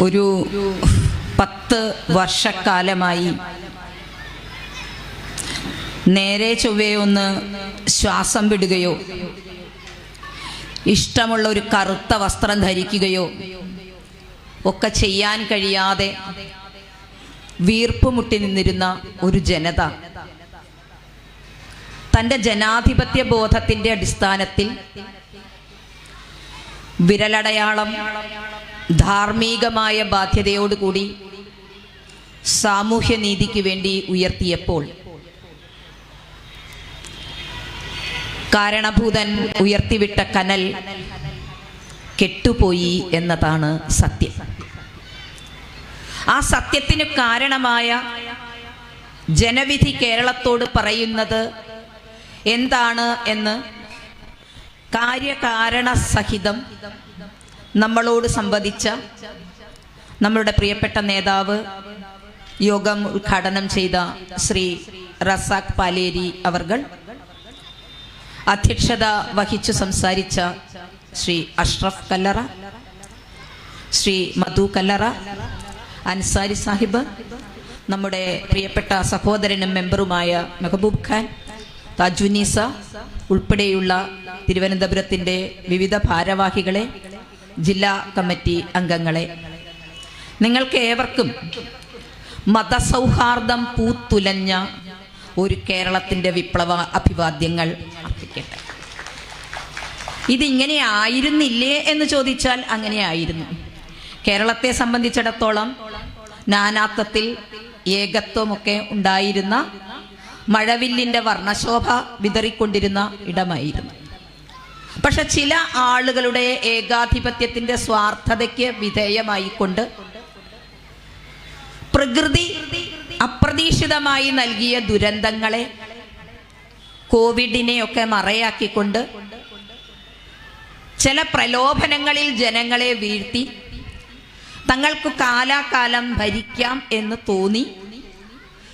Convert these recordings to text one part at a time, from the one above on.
ഒരു 10 വർഷക്കാലമായി നേരെ ചൊവ്വേ ഒന്ന് ശ്വാസം വിടുകയോ ഇഷ്ടമുള്ള ഒരു കറുത്ത വസ്ത്രം ധരിക്കുകയോ ഒക്കെ ചെയ്യാൻ കഴിയാതെ വീർപ്പ് മുട്ടി നിന്നിരുന്ന ഒരു ജനത തൻ്റെ ജനാധിപത്യ ബോധത്തിൻ്റെ അടിസ്ഥാനത്തിൽ വിരലടയാളം ധാർമ്മികമായ ബാധ്യതയോടുകൂടി സാമൂഹ്യനീതിക്ക് വേണ്ടി ഉയർത്തിയപ്പോൾ കാരണഭൂതൻ ഉയർത്തിവിട്ട കനൽ കെട്ടുപോയി എന്നതാണ് സത്യം. ആ സത്യത്തിന് കാരണമായ ജനവിധി കേരളത്തോട് പറയുന്നത് എന്താണ് എന്ന് കാര്യകാരണ സഹിതം നമ്മളോട് സംവദിച്ച നമ്മളുടെ പ്രിയപ്പെട്ട നേതാവ്, യോഗം ഉദ്ഘാടനം ചെയ്ത ശ്രീ റസാഖ് പാലേരി അവർകൾ, അധ്യക്ഷത വഹിച്ചു സംസാരിച്ച ശ്രീ അഷ്റഫ് കല്ലറ, ശ്രീ മധു കല്ലറ, അൻസാരി സാഹിബ്, നമ്മുടെ പ്രിയപ്പെട്ട സഹോദരനും മെമ്പറുമായ മെഹബൂബ് ഖാൻ, താജുനീസ ഉൾപ്പെടെയുള്ള തിരുവനന്തപുരത്തിൻ്റെ വിവിധ ഭാരവാഹികളെ, ജില്ലാ കമ്മിറ്റി അംഗങ്ങളെ, നിങ്ങൾക്ക് ഏവർക്കും മതസൗഹാർദ്ദം പൂത്തുലഞ്ഞ ഒരു കേരളത്തിൻ്റെ വിപ്ലവ അഭിവാദ്യങ്ങൾ അർപ്പിക്കട്ടെ. ഇതിങ്ങനെ ആയിരുന്നില്ലേ എന്ന് ചോദിച്ചാൽ അങ്ങനെ ആയിരുന്നു. കേരളത്തെ സംബന്ധിച്ചിടത്തോളം നാനാത്വത്തിൽ ഏകത്വമൊക്കെ ഉണ്ടായിരുന്ന, മഴവില്ലിൻ്റെ വർണ്ണശോഭ വിതറിക്കൊണ്ടിരുന്ന ഇടമായിരുന്നു. പക്ഷെ ചില ആളുകളുടെ ഏകാധിപത്യത്തിൻ്റെ സ്വാർത്ഥതയ്ക്ക് വിധേയമായിക്കൊണ്ട് പ്രകൃതി അപ്രതീക്ഷിതമായി നൽകിയ ദുരന്തങ്ങളെ, കോവിഡിനെയൊക്കെ മറയാക്കിക്കൊണ്ട് ചില പ്രലോഭനങ്ങളിൽ ജനങ്ങളെ വീഴ്ത്തി തങ്ങൾക്ക് കാലാകാലം ഭരിക്കാം എന്ന് തോന്നി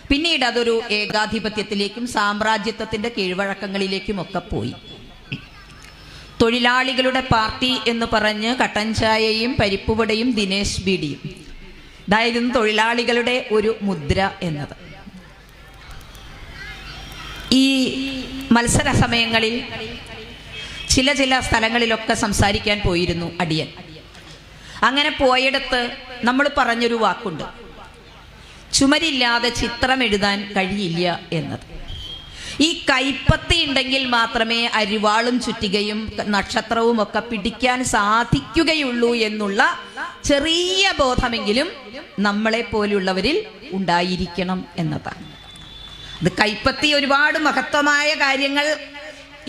പിന്നീട് അതൊരു ഏകാധിപത്യത്തിലേക്കും സാമ്രാജ്യത്വത്തിൻ്റെ കീഴ്വഴക്കങ്ങളിലേക്കും ഒക്കെ പോയി. തൊഴിലാളികളുടെ പാർട്ടി എന്ന് പറഞ്ഞ് കട്ടൻ ചായയും പരിപ്പുവടയും ദിനേശ് ബീഡിയും, ഇതായിരുന്നു തൊഴിലാളികളുടെ ഒരു മുദ്ര എന്നത്. ഈ മത്സര സമയങ്ങളിൽ ചില സ്ഥലങ്ങളിലൊക്കെ സംസാരിക്കാൻ പോയിരുന്നു അടിയൻ. അങ്ങനെ പോയിടത്ത് നമ്മൾ പറഞ്ഞൊരു വാക്കുണ്ട്, ചുമരില്ലാതെ ചിത്രം എഴുതാൻ കഴിയില്ല എന്നത്. ഈ കൈപ്പത്തി ഉണ്ടെങ്കിൽ മാത്രമേ അരിവാളും ചുറ്റികയും നക്ഷത്രവും ഒക്കെ പിടിക്കാൻ സാധിക്കുകയുള്ളൂ എന്നുള്ള ചെറിയ ബോധമെങ്കിലും നമ്മളെ പോലുള്ളവരിൽ ഉണ്ടായിരിക്കണം എന്നതാണ്. അത് കൈപ്പത്തി ഒരുപാട് മഹത്വമായ കാര്യങ്ങൾ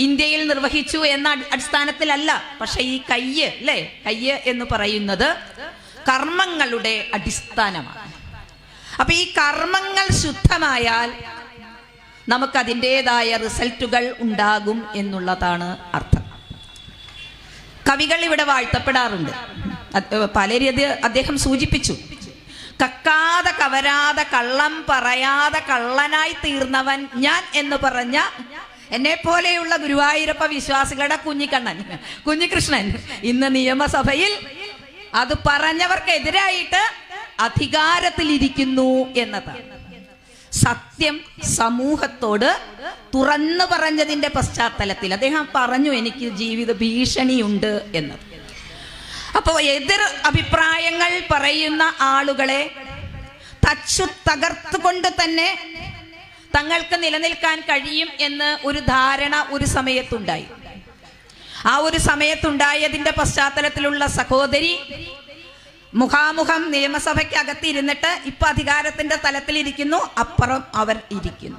ഇന്ത്യയിൽ നിർവഹിച്ചു എന്ന അടിസ്ഥാനത്തിലല്ല. പക്ഷെ ഈ കയ്യ്, അല്ലേ, കയ്യ് എന്ന് പറയുന്നത് കർമ്മങ്ങളുടെ അടിസ്ഥാനമാണ്. അപ്പൊ ഈ കർമ്മങ്ങൾ ശുദ്ധമായാൽ നമുക്കതിൻ്റെതായ റിസൾട്ടുകൾ ഉണ്ടാകും എന്നുള്ളതാണ് അർത്ഥം. കവികൾ ഇവിടെ വാഴ്ത്തപ്പെടാറുണ്ട്. പലരി അദ്ദേഹം സൂചിപ്പിച്ചു, കക്കാതെ കവരാതെ കള്ളം പറയാതെ കള്ളനായി തീർന്നവൻ ഞാൻ എന്ന് പറഞ്ഞ എന്നെ പോലെയുള്ള ഗുരുവായൂരപ്പ വിശ്വാസികളുടെ കുഞ്ഞികൃഷ്ണൻ ഇന്ന് നിയമസഭയിൽ അത് പറഞ്ഞവർക്കെതിരായിട്ട് അധികാരത്തിലിരിക്കുന്നു എന്നതാണ്. സത്യം സമൂഹത്തോട് തുറന്നു പറഞ്ഞതിൻ്റെ പശ്ചാത്തലത്തിൽ അദ്ദേഹം പറഞ്ഞു, എനിക്ക് ജീവിത ഭീഷണിയുണ്ട് എന്നത്. അപ്പോൾ എതിർ അഭിപ്രായങ്ങൾ പറയുന്ന ആളുകളെ തച്ചു തകർത്തുകൊണ്ട് തന്നെ തങ്ങൾക്ക് നിലനിൽക്കാൻ കഴിയും എന്ന് ഒരു ധാരണ ഒരു സമയത്തുണ്ടായി. ആ ഒരു സമയത്തുണ്ടായതിൻ്റെ പശ്ചാത്തലത്തിലുള്ള സഹോദരി മുഖാമുഖം നിയമസഭയ്ക്ക് അകത്തിരുന്നിട്ട് ഇപ്പൊ അധികാരത്തിന്റെ തലത്തിലിരിക്കുന്നു, അപ്പുറം അവർ ഇരിക്കുന്നു.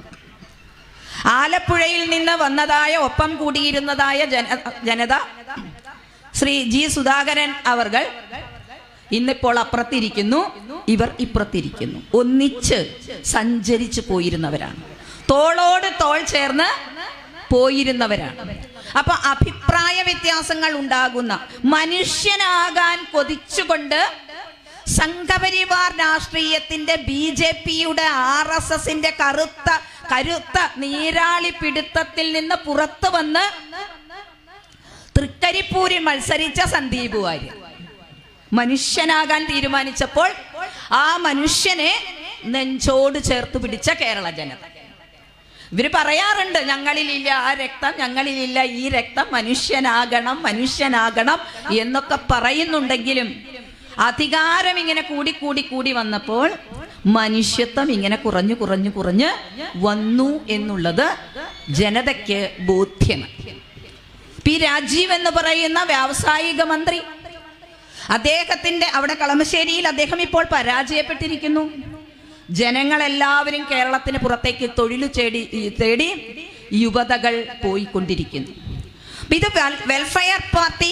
ആലപ്പുഴയിൽ നിന്ന് വന്നതായ, ഒപ്പം കൂടിയിരുന്നതായ ജനത, ശ്രീ ജി സുധാകരൻ അവർകൾ ഇന്നിപ്പോൾ അപ്പുറത്തിരിക്കുന്നു, ഇവർ ഇപ്പുറത്തിരിക്കുന്നു. ഒന്നിച്ച് സഞ്ചരിച്ചു പോയിരുന്നവരാണ്, തോളോട് തോൾ ചേർന്ന് പോയിരുന്നവരാണ്. അപ്പൊ അഭിപ്രായ വ്യത്യാസങ്ങൾ ഉണ്ടാകുന്ന, മനുഷ്യനാകാൻ കൊതിച്ചുകൊണ്ട് സംഘപരിവാർ രാഷ്ട്രീയത്തിന്റെ BJPയുടെ RSSന്റെ കരുത്ത നീരാളി പിടുത്തത്തിൽ നിന്ന് പുറത്തു വന്ന് തൃക്കരിപ്പൂരിൽ മത്സരിച്ച സന്ദീപ് വാര്യർ, മനുഷ്യനാകാൻ തീരുമാനിച്ചപ്പോൾ ആ മനുഷ്യനെ നെഞ്ചോട് ചേർത്ത് പിടിച്ച കേരള ജനത. ഇവര് പറയാറുണ്ട്, ഞങ്ങളിലില്ല ആ രക്തം, ഞങ്ങളിലില്ല ഈ രക്തം, മനുഷ്യനാകണം മനുഷ്യനാകണം എന്നൊക്കെ പറയുന്നുണ്ടെങ്കിലും അധികാരം ഇങ്ങനെ കൂടി കൂടി കൂടി വന്നപ്പോൾ മനുഷ്യത്വം ഇങ്ങനെ കുറഞ്ഞു കുറഞ്ഞു കുറഞ്ഞ് വന്നു എന്നുള്ളത് ജനതയ്ക്ക് ബോധ്യമായി. പി രാജീവ് എന്ന് പറയുന്ന വ്യാവസായിക മന്ത്രി, അദ്ദേഹത്തിന്റെ അവിടെ കളമശ്ശേരിയിൽ അദ്ദേഹം ഇപ്പോൾ പരാജയപ്പെട്ടിരിക്കുന്നു. ജനങ്ങളെല്ലാവരും കേരളത്തിന് പുറത്തേക്ക് തൊഴിൽ തേടി യുവതകൾ പോയിക്കൊണ്ടിരിക്കുന്നു. ഇത് വെൽഫെയർ പാർട്ടി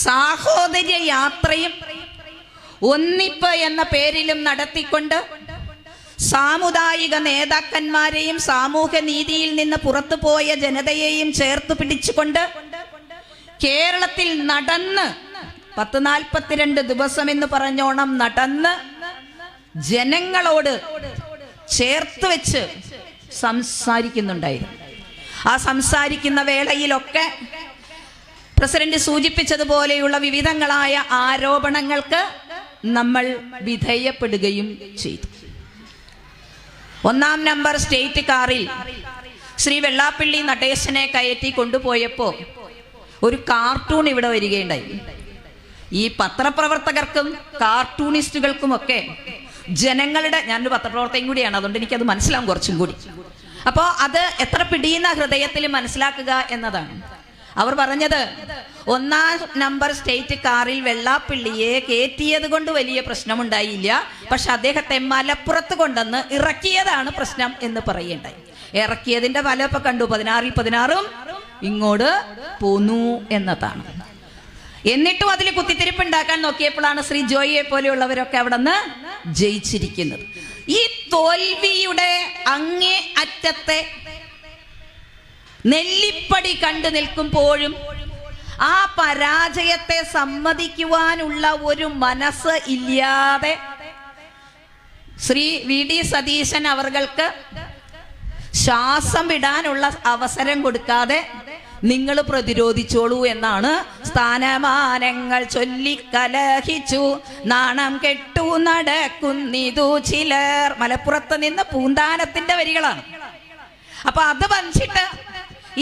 സാഹോദര്യ യാത്രയും ഒന്നിപ്പ് എന്ന പേരിലും നടത്തിക്കൊണ്ട് സാമുദായിക നേതാക്കന്മാരെയും സാമൂഹ്യ നീതിയിൽ നിന്ന് പുറത്തു പോയ ജനതയെയും ചേർത്ത് പിടിച്ചുകൊണ്ട് കേരളത്തിൽ നടന്ന് 142 ദിവസം എന്ന് പറഞ്ഞോണം നടന്ന് ജനങ്ങളോട് ചേർത്ത് വെച്ച് സംസാരിക്കുന്നുണ്ടായിരുന്നു. ആ സംസാരിക്കുന്ന വേളയിലൊക്കെ പ്രസിഡന്റ് സൂചിപ്പിച്ചതുപോലെയുള്ള വിവിധങ്ങളായ ആരോപണങ്ങൾക്ക് നമ്മൾ വിധേയപ്പെടുകയും ചെയ്തു. 1-ാം നമ്പർ സ്റ്റേറ്റ് കാറിൽ ശ്രീ വെള്ളാപ്പള്ളി നടേശനെ കയറ്റി കൊണ്ടുപോയപ്പോൾ ഒരു കാർട്ടൂൺ ഇവിടെ വരികയുണ്ടായി. ഈ പത്രപ്രവർത്തകർക്കും കാർട്ടൂണിസ്റ്റുകൾക്കുമൊക്കെ ജനങ്ങളുടെ, ഞാനൊരു പത്രപ്രവർത്തകൻ കൂടിയാണ്, അതുകൊണ്ട് എനിക്കത് മനസ്സിലാവും കുറച്ചും കൂടി. അപ്പോൾ അത് എത്ര പിടിയുന്ന ഹൃദയത്തിൽ മനസ്സിലാക്കുക എന്നതാണ്. അവർ പറഞ്ഞത് 1-ാം നമ്പർ സ്റ്റേറ്റ് കാറിൽ വെള്ളാപ്പള്ളിയെ കയറ്റിയത് കൊണ്ട് വലിയ പ്രശ്നമുണ്ടായില്ല, പക്ഷെ അദ്ദേഹത്തെ മലപ്പുറത്ത് കൊണ്ടുവന്ന് ഇറക്കിയതാണ് പ്രശ്നം എന്ന് പറയേണ്ടായി. ഇറക്കിയതിന്റെ ഫലം ഇപ്പൊ കണ്ടു, 16-ൽ 16 ഇങ്ങോട്ട് പോന്നു എന്നതാണ്. എന്നിട്ടും അതിൽ കുത്തിത്തിരിപ്പ് ഉണ്ടാക്കാൻ നോക്കിയപ്പോഴാണ് ശ്രീ ജോയിയെ പോലെയുള്ളവരൊക്കെ അവിടെ നിന്ന് ജയിച്ചിരിക്കുന്നത്. ഈ തോൽവിയുടെ അങ്ങേ അറ്റത്തെ നെല്ലിപ്പടി കണ്ടു നിൽക്കുമ്പോഴും ആ പരാജയത്തെ സമ്മതിക്കുവാനുള്ള ഒരു മനസ്സ് ഇല്ലാതെ ശ്രീ VD സതീശൻ അവർക്ക് ശ്വാസം വിടാനുള്ള അവസരം കൊടുക്കാതെ നിങ്ങൾ പ്രതിരോധിച്ചോളൂ എന്നാണ്. സ്ഥാനമാനങ്ങൾ ചൊല്ലിക്കലഹിച്ചു നാണം കെട്ടു നടക്കുന്നിതു ചിലർ. മലപ്പുറത്ത് നിന്ന് പൂന്താനത്തിന്റെ വരികളാണ്. അപ്പൊ അത് വന്നിട്ട്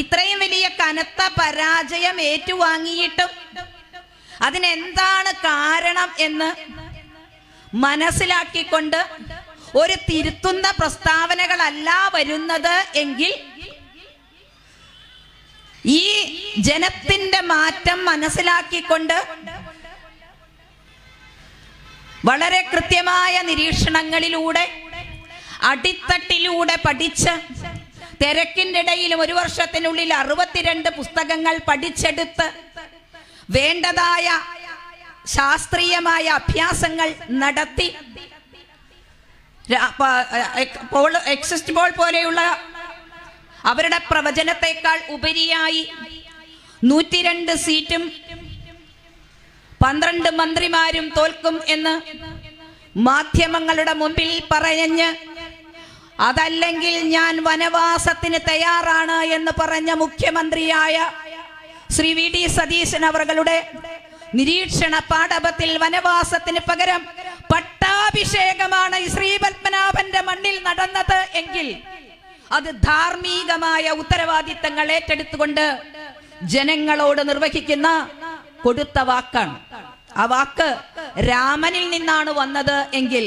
ഇത്രയും വലിയ കനത്ത പരാജയം ഏറ്റുവാങ്ങിയിട്ടും അതിനെന്താണ് കാരണം എന്ന് മനസ്സിലാക്കിക്കൊണ്ട് ഒരു തിരുത്തുന്ന പ്രസ്താവനകളല്ല വരുന്നത് എങ്കിൽ ഈ ജനത്തിന്റെ മാറ്റം മനസ്സിലാക്കിക്കൊണ്ട് വളരെ കൃത്യമായ നിരീക്ഷണങ്ങളിലൂടെ അടിത്തട്ടിലൂടെ പഠിച്ച് തിരക്കിന്റെ ഇടയിലും 1 വർഷത്തിനുള്ളിൽ 62 പുസ്തകങ്ങൾ പഠിച്ചെടുത്ത് വേണ്ടതായ ശാസ്ത്രീയമായ അഭ്യാസങ്ങൾ നടത്തി എക്സിസ്റ്റ് പോൾ പോലെയുള്ള അവരുടെ പ്രവചനത്തെക്കാൾ ഉപരിയായി 102 സീറ്റും 12 മന്ത്രിമാരും തോൽക്കും എന്ന് മാധ്യമങ്ങളുടെ മുമ്പിൽ പറഞ്ഞ് അതല്ലെങ്കിൽ ഞാൻ വനവാസത്തിന് തയ്യാറാണ് എന്ന് പറഞ്ഞ മുഖ്യമന്ത്രിയായ ശ്രീ VD സതീശൻ അവരുടെ നിരീക്ഷണ പാഠപത്തിൽ വനവാസത്തിന് പകരം പട്ടാഭിഷേകമാണ് ശ്രീ പത്മനാഭന്റെ മണ്ണിൽ നടന്നത് എങ്കിൽ അത് ധാർമ്മികമായ ഉത്തരവാദിത്തങ്ങൾ ഏറ്റെടുത്തുകൊണ്ട് ജനങ്ങളോട് നിർവഹിക്കുന്ന കൊടുത്ത വാക്കാണ്. ആ വാക്ക് രാമനിൽ നിന്നാണ് വന്നത് എങ്കിൽ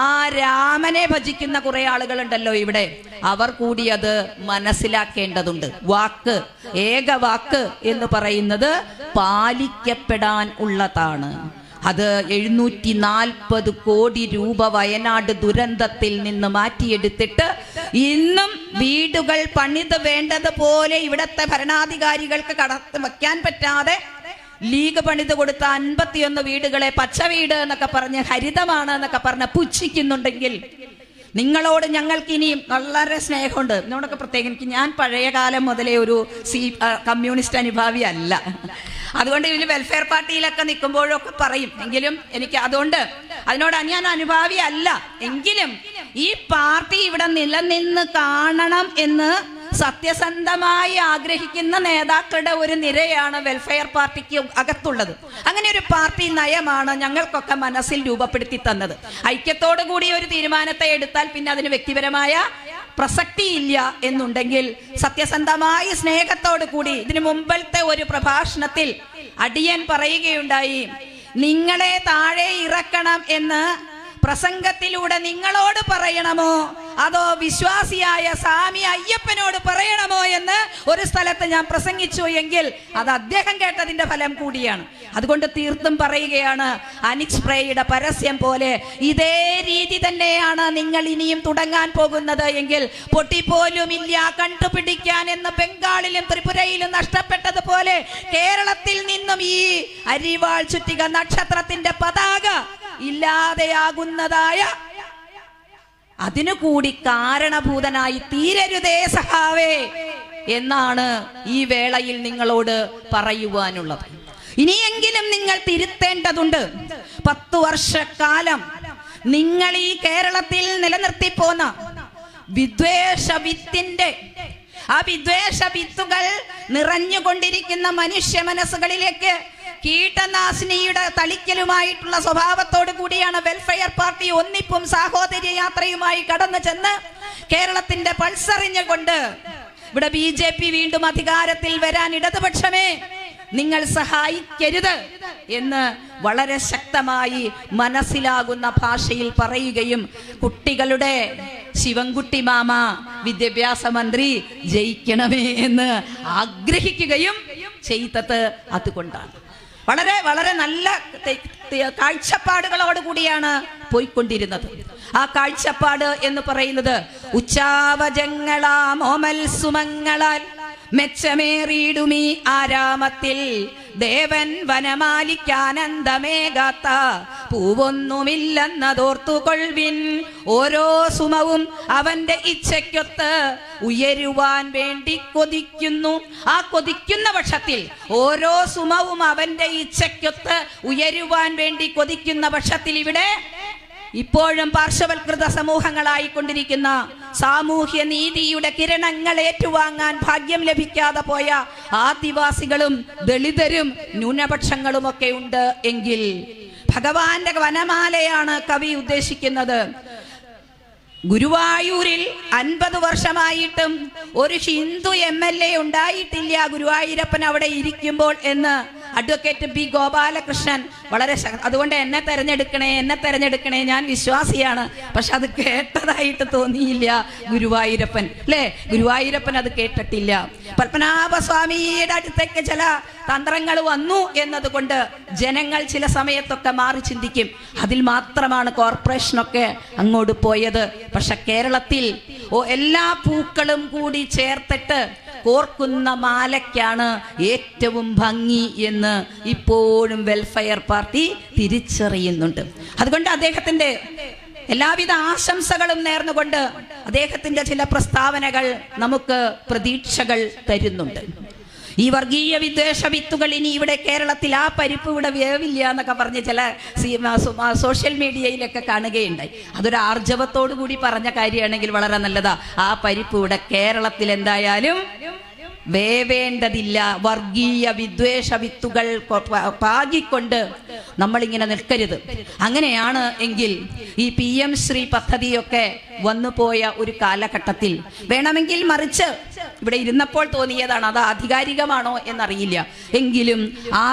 ആ രാമനെ ഭജിക്കുന്ന കുറെ ആളുകളുണ്ടല്ലോ ഇവിടെ, അവർ കൂടി അത് മനസ്സിലാക്കേണ്ടതുണ്ട്. വാക്ക്, ഏക വാക്ക് എന്ന് പറയുന്നത് പാലിക്കപ്പെടാൻ ഉള്ളതാണ്. അത് 740 കോടി രൂപ വയനാട് ദുരന്തത്തിൽ നിന്ന് മാറ്റിയെടുത്തിട്ട് ഇന്നും വീടുകൾ പണിത് വേണ്ടതുപോലെ ഇവിടത്തെ ഭരണാധികാരികൾക്ക് കടത്തി വയ്ക്കാൻ പറ്റാതെ ലീഗ് പണിത് കൊടുത്ത 51 വീടുകളെ പച്ച വീട് എന്നൊക്കെ പറഞ്ഞ് ഹരിതമാണ് എന്നൊക്കെ പറഞ്ഞ് പുച്ഛിക്കുന്നുണ്ടെങ്കിൽ നിങ്ങളോട് ഞങ്ങൾക്ക് ഇനിയും വളരെ സ്നേഹമുണ്ട്. എന്നോടൊക്കെ പ്രത്യേകം ഞാൻ പഴയ കാലം മുതലേ ഒരു കമ്മ്യൂണിസ്റ്റ് അനുഭാവി അല്ല. അതുകൊണ്ട് ഇതിൽ വെൽഫെയർ പാർട്ടിയിലൊക്കെ നിൽക്കുമ്പോഴൊക്കെ പറയും. എങ്കിലും എനിക്ക് അതുകൊണ്ട് അതിനോട് ഞാൻ അനുഭാവി അല്ല. എങ്കിലും ഈ പാർട്ടി ഇവിടെ നിലനിന്ന് കാണണം എന്ന് സത്യസന്ധമായി ആഗ്രഹിക്കുന്ന നേതാക്കളുടെ ഒരു നിരയാണ് വെൽഫെയർ പാർട്ടിക്ക് അകത്തുള്ളത്. അങ്ങനെ ഒരു പാർട്ടി നയമാണ് ഞങ്ങൾക്കൊക്കെ മനസ്സിൽ രൂപപ്പെടുത്തി തന്നത്. ഐക്യത്തോടു കൂടി ഒരു തീരുമാനത്തെ എടുത്താൽ പിന്നെ അതിന് വ്യക്തിപരമായ പ്രസക്തിയില്ല എന്നുണ്ടെങ്കിൽ സത്യസന്ധമായി സ്നേഹത്തോടു കൂടി, ഇതിനു മുമ്പത്തെ ഒരു പ്രഭാഷണത്തിൽ അടിയൻ പറയുകയുണ്ടായി, നിങ്ങളെ താഴെ ഇറക്കണം എന്ന് പ്രസംഗത്തിലൂടെ നിങ്ങളോട് പറയണമോ അതോ വിശ്വാസിയായ സ്വാമി അയ്യപ്പനോട് പറയണമോ എന്ന് ഒരു സ്ഥലത്ത് ഞാൻ പ്രസംഗിച്ചു എങ്കിൽ അത് അദ്ദേഹം കേട്ടതിന്റെ ഫലം കൂടിയാണ്. അതുകൊണ്ട് തീർത്തും പറയുകയാണ്, അനിക്സ്പ്രേയുടെ പരസ്യം പോലെ ഇതേ രീതി തന്നെയാണ് നിങ്ങൾ ഇനിയും തുടങ്ങാൻ പോകുന്നത് എങ്കിൽ പൊട്ടിപ്പോലും ഇല്ല കണ്ടുപിടിക്കാൻ എന്ന് ബംഗാളിലും ത്രിപുരയിലും നഷ്ടപ്പെട്ടതുപോലെ കേരളത്തിൽ നിന്നും ഈ അരിവാൾ ചുറ്റിക നക്ഷത്രത്തിന്റെ പതാക ഇല്ലാതെയാകുന്നതായ അതിനു കൂടി കാരണഭൂതനായി തീരരുതേ സഖാവേ എന്നാണ് ഈ വേളയിൽ നിങ്ങളോട് പറയുവാനുള്ളത്. ഇനിയെങ്കിലും നിങ്ങൾ തിരുത്തേണ്ടതുണ്ട്. 10 വർഷക്കാലം നിങ്ങൾ ഈ കേരളത്തിൽ നിലനിർത്തി പോന്ന വിദ്വേഷ വിത്തിന്റെ ആ വിദ്വേഷ വിത്തുകൾ നിറഞ്ഞുകൊണ്ടിരിക്കുന്ന മനുഷ്യ മനസ്സുകളിലേക്ക് കീടനാശിനിയുടെ തളിക്കലുമായിട്ടുള്ള സ്വഭാവത്തോടു കൂടിയാണ് വെൽഫെയർ പാർട്ടി ഒന്നിപ്പും സാഹോദര്യ യാത്രയുമായി കടന്നു ചെന്ന് കേരളത്തിന്റെ പൾസറിഞ്ഞുകൊണ്ട് ഇവിടെ BJP വീണ്ടും അധികാരത്തിൽ വരാൻ ഇടതുപക്ഷമേ നിങ്ങൾ സഹായിക്കരുത് എന്ന് വളരെ ശക്തമായി മനസ്സിലാകുന്ന ഭാഷയിൽ പറയുകയും കുട്ടികളുടെ ശിവൻകുട്ടി മാമ വിദ്യാഭ്യാസ മന്ത്രി ജയിക്കണമേ എന്ന് ആഗ്രഹിക്കുകയും ചെയ്തത് അതുകൊണ്ടാണ്. വളരെ വളരെ നല്ല കാഴ്ചപ്പാടുകളോട് കൂടിയാണ് പോയിക്കൊണ്ടിരുന്നത്. ആ കാഴ്ചപ്പാട് എന്ന് പറയുന്നത് ഉച്ചാവജങ്ങളാം ഓമൽ സുമങ്ങളാൽ മെച്ചമേറിയിടുമീ ആരാമത്തിൽ ദേവൻ വനമാലിക്കാനന്ദമേകാത്ത പൂവൊന്നുമില്ലെന്നതോർത്തുകൊള്ളിൻ. ഓരോ സുമവും അവന്റെ ഇച്ഛയ്ക്കൊത്ത് ഉയരുവാൻ വേണ്ടി കൊതിക്കുന്നു. ആ കൊതിക്കുന്ന പക്ഷത്തിൽ ഓരോ സുമവും അവന്റെ ഇച്ഛയ്ക്കൊത്ത് ഉയരുവാൻ വേണ്ടി കൊതിക്കുന്ന പക്ഷത്തിൽ ഇവിടെ ഇപ്പോഴും പാർശ്വവൽകൃത സമൂഹങ്ങളായിക്കൊണ്ടിരിക്കുന്ന സാമൂഹ്യ നീതിയുടെ കിരണങ്ങൾ ഏറ്റുവാങ്ങാൻ ഭാഗ്യം ലഭിക്കാതെ പോയ ആദിവാസികളും ദളിതരും ന്യൂനപക്ഷങ്ങളുമൊക്കെ ഉണ്ട് എങ്കിൽ ഭഗവാന്റെ വനമാലയാണ് കവി ഉദ്ദേശിക്കുന്നത്. ഗുരുവായൂരിൽ 50 വർഷമായിട്ടും ഒരു ഹിന്ദു MLA ഉണ്ടായിട്ടില്ല ഗുരുവായൂരപ്പൻ അവിടെ ഇരിക്കുമ്പോൾ എന്ന് അഡ്വക്കേറ്റ് B. ഗോപാലകൃഷ്ണൻ വളരെ അതുകൊണ്ട് എന്നെ തെരഞ്ഞെടുക്കണേ ഞാൻ വിശ്വാസിയാണ്. പക്ഷെ അത് കേട്ടതായിട്ട് തോന്നിയില്ല ഗുരുവായൂരപ്പൻ, അല്ലേ? ഗുരുവായൂരപ്പൻ അത് കേട്ടിട്ടില്ല. പത്മനാഭസ്വാമിയുടെ അടുത്തേക്ക് ചില തന്ത്രങ്ങൾ വന്നു എന്നതുകൊണ്ട് ജനങ്ങൾ ചില സമയത്തൊക്കെ മാറി ചിന്തിക്കും. അതിൽ മാത്രമാണ് കോർപ്പറേഷനൊക്കെ അങ്ങോട്ട് പോയത്. പക്ഷെ കേരളത്തിൽ എല്ലാ പൂക്കളും കൂടി ചേർത്തിട്ട് കോർക്കുന്ന മാലയ്ക്കാണ് ഏറ്റവും ഭംഗി എന്ന് ഇപ്പോഴും വെൽഫെയർ പാർട്ടി തിരിച്ചറിയുന്നുണ്ട്. അതുകൊണ്ട് അദ്ദേഹത്തിന്റെ എല്ലാവിധ ആശംസകളും നേർന്നുകൊണ്ട് അദ്ദേഹത്തിന്റെ ചില പ്രസ്താവനകൾ നമുക്ക് പ്രതീക്ഷകൾ തരുന്നുണ്ട്. ഈ വർഗീയ വിദ്വേഷ വിത്തുകൾ ഇനി ഇവിടെ കേരളത്തിൽ ആ പരിപ്പ് ഇവിടെ വേവില്ല എന്നൊക്കെ പറഞ്ഞ് ചില സോഷ്യൽ മീഡിയയിലൊക്കെ കാണുകയുണ്ടായി. അതൊരു ആർജവത്തോടു കൂടി പറഞ്ഞ കാര്യമാണെങ്കിൽ വളരെ നല്ലതാ. ആ പരിപ്പ് ഇവിടെ കേരളത്തിൽ എന്തായാലും വേവേണ്ടതില്ല. വർഗീയ വിദ്വേഷ വിത്തുകൾ പാകിക്കൊണ്ട് നമ്മളിങ്ങനെ നിൽക്കരുത്. അങ്ങനെയാണ് എങ്കിൽ ഈ PM ശ്രീ പദ്ധതിയൊക്കെ വന്നുപോയ ഒരു കാലഘട്ടത്തിൽ വേണമെങ്കിൽ മറിച്ച് ഇവിടെ ഇരുന്നപ്പോൾ തോന്നിയതാണ്, അത് ആധികാരികമാണോ എന്നറിയില്ല. എങ്കിലും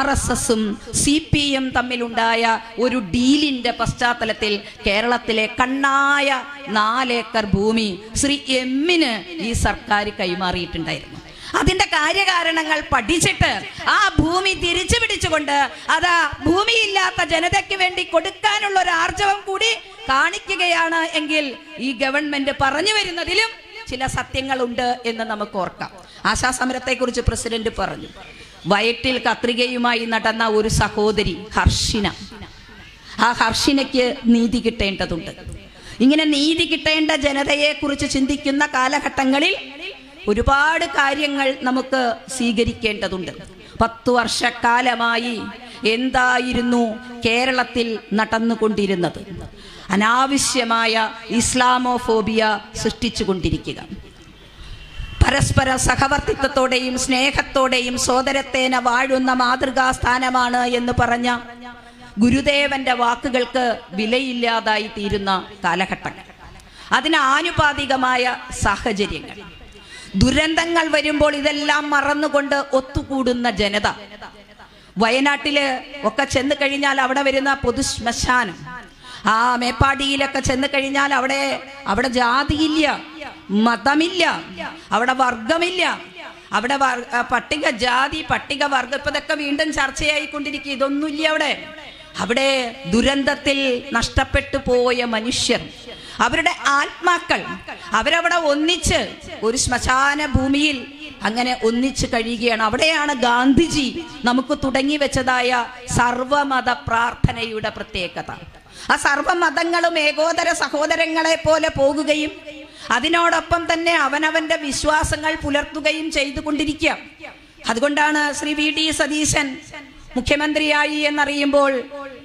RSSും CPM തമ്മിലുണ്ടായ ഒരു ഡീലിന്റെ പശ്ചാത്തലത്തിൽ കേരളത്തിലെ കണ്ണായ 4 ഏക്കർ ഭൂമി ശ്രീ M-ന് ഈ സർക്കാർ കൈമാറിയിട്ടുണ്ടായിരുന്നു. അതിന്റെ കാര്യകാരണങ്ങൾ പഠിച്ചിട്ട് ആ ഭൂമി തിരിച്ചു പിടിച്ചുകൊണ്ട് അതാ ഭൂമിയില്ലാത്ത ജനതയ്ക്ക് വേണ്ടി കൊടുക്കാനുള്ള ഒരു ആർജവം കൂടി കാണിക്കുകയാണ് എങ്കിൽ ഈ ഗവൺമെന്റ് പറഞ്ഞു വരുന്നതിലും ചില സത്യങ്ങളുണ്ട് എന്ന് നമുക്ക് ഓർക്കാം. ആശാസമരത്തെക്കുറിച്ച് പ്രസിഡന്റ് പറഞ്ഞു. വയറ്റിൽ കത്രികയുമായി നടന്ന ഒരു സഹോദരി ഹർഷിന, ആ ഹർഷിനയ്ക്ക് നീതി കിട്ടേണ്ടതുണ്ട്. ഇങ്ങനെ നീതി കിട്ടേണ്ട ജനതയെ കുറിച്ച് ചിന്തിക്കുന്ന കാലഘട്ടങ്ങളിൽ ഒരുപാട് കാര്യങ്ങൾ നമുക്ക് സ്വീകരിക്കേണ്ടതുണ്ട്. 10 വർഷക്കാലമായി എന്തായിരുന്നു കേരളത്തിൽ നടന്നുകൊണ്ടിരുന്നത്? അനാവശ്യമായ ഇസ്ലാമോഫോബിയ സൃഷ്ടിച്ചുകൊണ്ടിരിക്കുക. പരസ്പര സഹവർത്തിത്വത്തോടെയും സ്നേഹത്തോടെയും സോദരത്തേന വാഴുന്ന മാതൃകാ സ്ഥാനമാണ് എന്ന് പറഞ്ഞ ഗുരുദേവന്റെ വാക്കുകൾക്ക് വിലയില്ലാതായി തീരുന്ന കാലഘട്ടങ്ങൾ, അതിന് ആനുപാതികമായ സാഹചര്യങ്ങൾ, ദുരന്തങ്ങൾ വരുമ്പോൾ ഇതെല്ലാം മറന്നുകൊണ്ട് ഒത്തുകൂടുന്ന ജനത. വയനാട്ടില് ഒക്കെ ചെന്ന് കഴിഞ്ഞാൽ അവിടെ വരുന്ന പൊതു ശ്മശാനം, ആ മേപ്പാടിയിലൊക്കെ ചെന്ന് കഴിഞ്ഞാൽ അവിടെ ജാതിയില്ല, മതമില്ല, അവിടെ വർഗമില്ല, അവിടെ പട്ടിക ജാതി, പട്ടിക വർഗം, ഇപ്പൊ ഇതൊക്കെ വീണ്ടും ചർച്ചയായിക്കൊണ്ടിരിക്കുക. ഇതൊന്നുമില്ല അവിടെ ദുരന്തത്തിൽ നഷ്ടപ്പെട്ടു പോയ മനുഷ്യർ, അവരുടെ ആത്മാക്കൾ, അവരവിടെ ഒന്നിച്ച് ഒരു ശ്മശാന ഭൂമിയിൽ അങ്ങനെ ഒന്നിച്ച് കഴിയുകയാണ്. അവിടെയാണ് ഗാന്ധിജി നമുക്ക് തുടങ്ങി വെച്ചതായ സർവമത പ്രാർത്ഥനയുടെ പ്രത്യേകത. ആ സർവമതങ്ങളും ഏകോദര സഹോദരങ്ങളെ പോലെ പോകുകയും അതിനോടൊപ്പം തന്നെ അവനവന്റെ വിശ്വാസങ്ങൾ പുലർത്തുകയും ചെയ്തുകൊണ്ടിരിക്കുക. അതുകൊണ്ടാണ് ശ്രീ VD സതീശൻ മുഖ്യമന്ത്രിയായി എന്നറിയുമ്പോൾ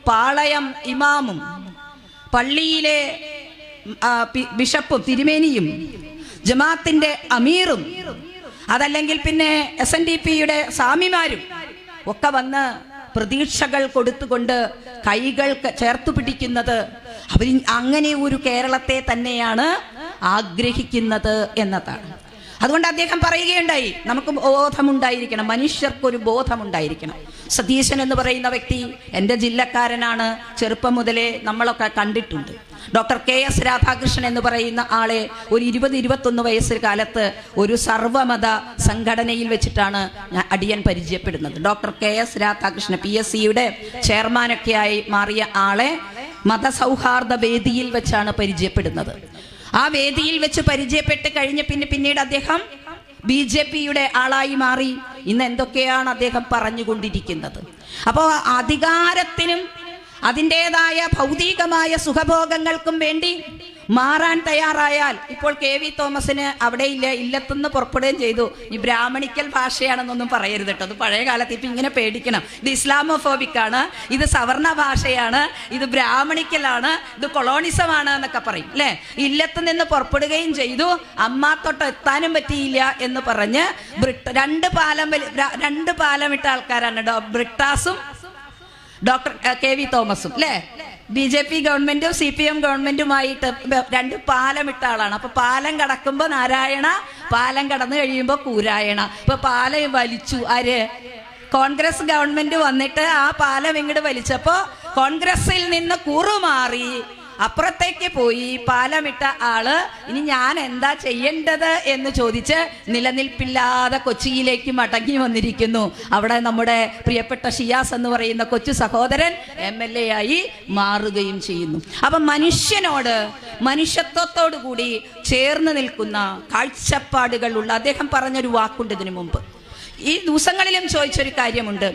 പാളയം ഇമാമും പള്ളിയിലെ ബിഷപ്പും തിരുമേനിയും ജമാഅത്തിന്റെ അമീറും അതല്ലെങ്കിൽ പിന്നെ SNDPയുടെ സ്വാമിമാരും ഒക്കെ വന്ന് പ്രതീക്ഷകൾ കൊടുത്തുകൊണ്ട് കൈകൾ ചേർത്തു പിടിക്കുന്നത് അവർ അങ്ങനെ ഒരു കേരളത്തെ തന്നെയാണ് ആഗ്രഹിക്കുന്നത് എന്നതാണ്. അതുകൊണ്ട് അദ്ദേഹം പറയുകയുണ്ടായി, നമുക്ക് ബോധമുണ്ടായിരിക്കണം, മനുഷ്യർക്കൊരു ബോധമുണ്ടായിരിക്കണം. സതീശൻ എന്ന് പറയുന്ന വ്യക്തി എൻ്റെ ജില്ലക്കാരനാണ്, ചെറുപ്പം മുതലേ നമ്മളൊക്കെ കണ്ടിട്ടുണ്ട്. ഡോക്ടർ KS രാധാകൃഷ്ണൻ എന്ന് പറയുന്ന ആളെ ഒരു 20-21 വയസ്സ് കാലത്ത് ഒരു സർവമത സംഘടനയിൽ വെച്ചിട്ടാണ് ഞാൻ അടിയൻ പരിചയപ്പെടുന്നത്. ഡോക്ടർ KS രാധാകൃഷ്ണൻ PSCയുടെ ചെയർമാനൊക്കെയായി മാറിയ ആളെ മതസൗഹാർദ്ദ വേദിയിൽ വെച്ചാണ് പരിചയപ്പെടുന്നത്. ആ വേദിയിൽ വെച്ച് പരിചയപ്പെട്ട് കഴിഞ്ഞ് പിന്നീട് അദ്ദേഹം BJPയുടെ ആളായി മാറി. ഇന്ന് എന്തൊക്കെയാണ് അദ്ദേഹം പറഞ്ഞുകൊണ്ടിരിക്കുന്നത്. അപ്പോൾ അധികാരത്തിനും അതിൻ്റെതായ ഭൗതികമായ സുഖഭോഗങ്ങൾക്കും വേണ്ടി മാറാൻ തയ്യാറായാൽ, ഇപ്പോൾ KV തോമസിന് അവിടെ ഇല്ലത്തുനിന്ന് പുറപ്പെടുകയും ചെയ്തു. ഈ ബ്രാഹ്മണിക്കൽ ഭാഷയാണെന്നൊന്നും പറയരുത് കേട്ടോ, അത് പഴയ കാലത്ത്. ഇപ്പം ഇങ്ങനെ പേടിക്കണം, ഇത് ഇസ്ലാമോഫോബിക്കാണ്, ഇത് സവർണ ഭാഷയാണ്, ഇത് ബ്രാഹ്മണിക്കലാണ്, ഇത് കൊളോണിസമാണ് എന്നൊക്കെ പറയും അല്ലേ. ഇല്ലത്ത് നിന്ന് പുറപ്പെടുകയും ചെയ്തു. അമ്മാത്തൊട്ട് എത്താനും പറ്റിയില്ല എന്ന് പറഞ്ഞ് രണ്ട് പാലം ഇട്ട ആൾക്കാരാണ് ബ്രിട്ടാസും ഡോക്ടർ KV തോമസും അല്ലേ. BJP ഗവൺമെന്റും CPM ഗവൺമെന്റുമായിട്ട് രണ്ട് പാലം ഇട്ട ആളാണ്. അപ്പൊ പാലം കടക്കുമ്പോ നാരായണ, പാലം കടന്നു കഴിയുമ്പോ കൂരായണ. ഇപ്പൊ പാലം വലിച്ചു ആര്? കോൺഗ്രസ് ഗവൺമെന്റ് വന്നിട്ട് ആ പാലം ഇങ്ങോട്ട് വലിച്ചപ്പോ കോൺഗ്രസിൽ നിന്ന് കൂറുമാറി അപ്പുറത്തേക്ക് പോയി പാലമിട്ട ആള് ഇനി ഞാൻ എന്താ ചെയ്യേണ്ടത് എന്ന് ചോദിച്ച് നിലനിൽപ്പില്ലാതെ കൊച്ചിയിലേക്ക് മടങ്ങി വന്നിരിക്കുന്നു. അവിടെ നമ്മുടെ പ്രിയപ്പെട്ട ഷിയാസ് എന്ന് പറയുന്ന കൊച്ചു സഹോദരൻ MLA ആയി മാറുകയും ചെയ്യുന്നു. അപ്പൊ മനുഷ്യനോട്, മനുഷ്യത്വത്തോടു കൂടി ചേർന്ന് നിൽക്കുന്ന കാഴ്ചപ്പാടുകളുള്ള അദ്ദേഹം പറഞ്ഞൊരു വാക്കുണ്ട് ഇതിനു മുമ്പ്. ഈ ദിവസങ്ങളിലും ചോദിച്ചൊരു കാര്യമുണ്ട്.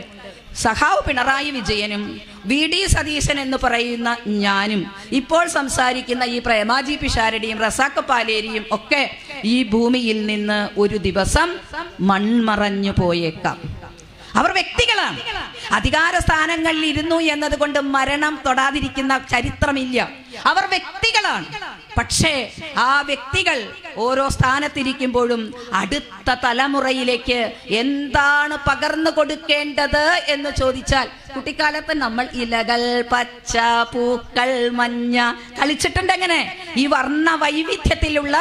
സഖാവ് പിണറായി വിജയനും VD സതീശൻ എന്ന് പറയുന്ന ഞാനും ഇപ്പോൾ സംസാരിക്കുന്ന ഈ പ്രേമാജി പിഷാരടിയും റസാഖ് പാലേരിയും ഒക്കെ ഈ ഭൂമിയിൽ നിന്ന് ഒരു ദിവസം മൺമറഞ്ഞു പോയേക്കാം. അവർ വ്യക്തികളാണ്. അധികാര സ്ഥാനങ്ങളിൽ ഇരുന്നു എന്നതുകൊണ്ട് മരണം തൊടാതിരിക്കുന്ന ചരിത്രമില്ല. അവർ വ്യക്തികളാണ്. പക്ഷേ ആ വ്യക്തികൾ ഓരോ സ്ഥാനത്തിരിക്കുമ്പോഴും അടുത്ത തലമുറയിലേക്ക് എന്താണ് പകർന്നു കൊടുക്കേണ്ടത് എന്ന് ചോദിച്ചാൽ, കുട്ടിക്കാലത്ത് നമ്മൾ ഇലകൾ, പച്ച, പൂക്കൾ, മഞ്ഞ കളിച്ചിട്ടുണ്ട്. എങ്ങനെ ഈ വർണ്ണ വൈവിധ്യത്തിലുള്ള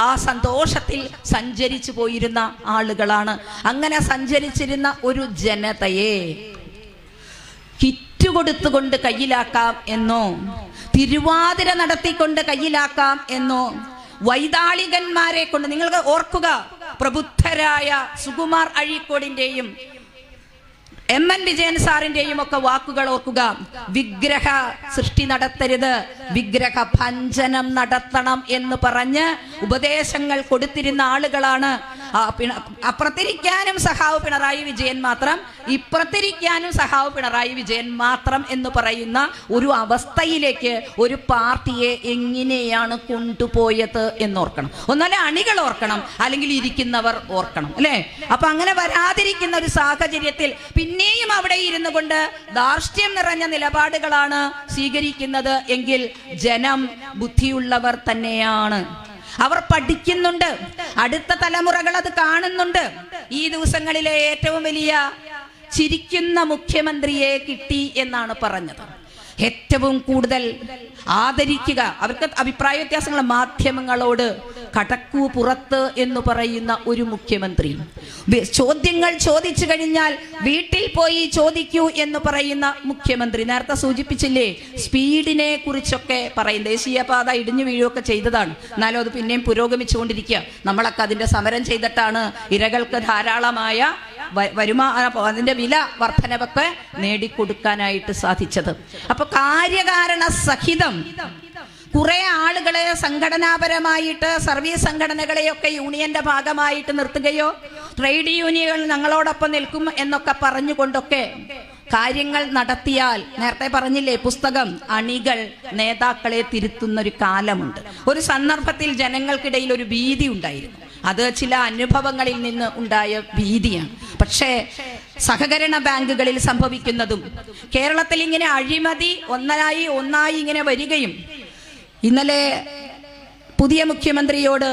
ആ സന്തോഷത്തിൽ സഞ്ചരിച്ചു പോയിരുന്ന ആളുകളാണ്. അങ്ങനെ സഞ്ചരിച്ചിരുന്ന ഒരു ജനതയെ കിറ്റ് കൊടുത്തുകൊണ്ട് കയ്യിലാക്കാം എന്നോ, തിരുവാതിര നടത്തിക്കൊണ്ട് കയ്യിലാക്കാം എന്നോ, വൈതാളികന്മാരെ കൊണ്ട്, നിങ്ങൾക്ക് ഓർക്കുക, പ്രബുദ്ധരായ സുകുമാർ അഴീക്കോടിന്റെയും MN വിജയൻ സാറിന്റെയും ഒക്കെ വാക്കുകൾ ഓർക്കുക. വിഗ്രഹ സൃഷ്ടി നടത്തരുത്, വിഗ്രഹ ഭഞ്ജനം നടത്തണം എന്ന് പറഞ്ഞ് ഉപദേശങ്ങൾ കൊടുത്തിരുന്ന ആളുകളാണ്. അപ്പുറത്തിരിക്കാനും സഖാവ് പിണറായി വിജയൻ മാത്രം, ഇപ്പുറത്തിരിക്കാനും സഖാവ് പിണറായി വിജയൻ മാത്രം എന്ന് പറയുന്ന ഒരു അവസ്ഥയിലേക്ക് ഒരു പാർട്ടിയെ എങ്ങനെയാണ് കൊണ്ടുപോയത് എന്നോർക്കണം. ഒന്നല്ല അണികൾ ഓർക്കണം, അല്ലെങ്കിൽ ഇരിക്കുന്നവർ ഓർക്കണം അല്ലേ. അപ്പൊ അങ്ങനെ വരാതിരിക്കുന്ന ഒരു സാഹചര്യത്തിൽ പിന്നെയും അവിടെ ഇരുന്നു കൊണ്ട് ധാർഷ്ട്യം നിറഞ്ഞ നിലപാടുകളാണ് സ്വീകരിക്കുന്നത് എങ്കിൽ ജനം ബുദ്ധിയുള്ളവർ തന്നെയാണ്. അവർ പഠിക്കുന്നുണ്ട്, അടുത്ത തലമുറകൾ അത് കാണുന്നുണ്ട്. ഈ ദിവസങ്ങളിലെ ഏറ്റവും വലിയ ചിരിക്കുന്ന മുഖ്യമന്ത്രിയെ കിട്ടി എന്നാണ് പറഞ്ഞത്. ഏറ്റവും കൂടുതൽ ആദരിക്കുക, അവർക്ക് അഭിപ്രായ വ്യത്യാസങ്ങൾ, മാധ്യമങ്ങളോട് കടക്കൂ പുറത്ത് എന്ന് പറയുന്ന ഒരു മുഖ്യമന്ത്രി, ചോദ്യങ്ങൾ ചോദിച്ചു കഴിഞ്ഞാൽ വീട്ടിൽ പോയി ചോദിക്കൂ എന്ന് പറയുന്ന മുഖ്യമന്ത്രി. നേരത്തെ സൂചിപ്പിച്ചില്ലേ, സ്പീഡിനെ കുറിച്ചൊക്കെ പറയും. ദേശീയപാത ഇടിഞ്ഞു വീഴുകയൊക്കെ ചെയ്തതാണ്, എന്നാലും അത് പിന്നെയും പുരോഗമിച്ചുകൊണ്ടിരിക്കുക. നമ്മളൊക്കെ അതിന്റെ സമരം ചെയ്തിട്ടാണ് ഇരകൾക്ക് ധാരാളമായ അതിന്റെ വില വർധനവൊക്കെ നേടിക്കൊടുക്കാനായിട്ട് സാധിച്ചത്. അപ്പൊ കാര്യകാരണ സഹിതം കുറെ ആളുകളെ സംഘടനാപരമായിട്ട് സർവീസ് സംഘടനകളെയൊക്കെ യൂണിയന്റെ ഭാഗമായിട്ട് നിർത്തുകയോ ട്രേഡ് യൂണിയനുകൾ ഞങ്ങളോടൊപ്പം നിൽക്കും എന്നൊക്കെ പറഞ്ഞുകൊണ്ടൊക്കെ കാര്യങ്ങൾ നടത്തിയാൽ, നേരത്തെ പറഞ്ഞില്ലേ പുസ്തകം, അണികൾ നേതാക്കളെ തിരുത്തുന്ന ഒരു കാലമുണ്ട്. ഒരു സന്ദർഭത്തിൽ ജനങ്ങൾക്കിടയിൽ ഒരു ഭീതി ഉണ്ടായിരുന്നു. അത് ചില അനുഭവങ്ങളിൽ നിന്ന് ഉണ്ടായ ഭീതിയാണ്. പക്ഷേ സഹകരണ ബാങ്കുകളിൽ സംഭവിക്കുന്നതും കേരളത്തിൽ ഇങ്ങനെ അഴിമതി ഒന്നായി ഇങ്ങനെ വരികയും, ഇന്നലെ പുതിയ മുഖ്യമന്ത്രിയോട്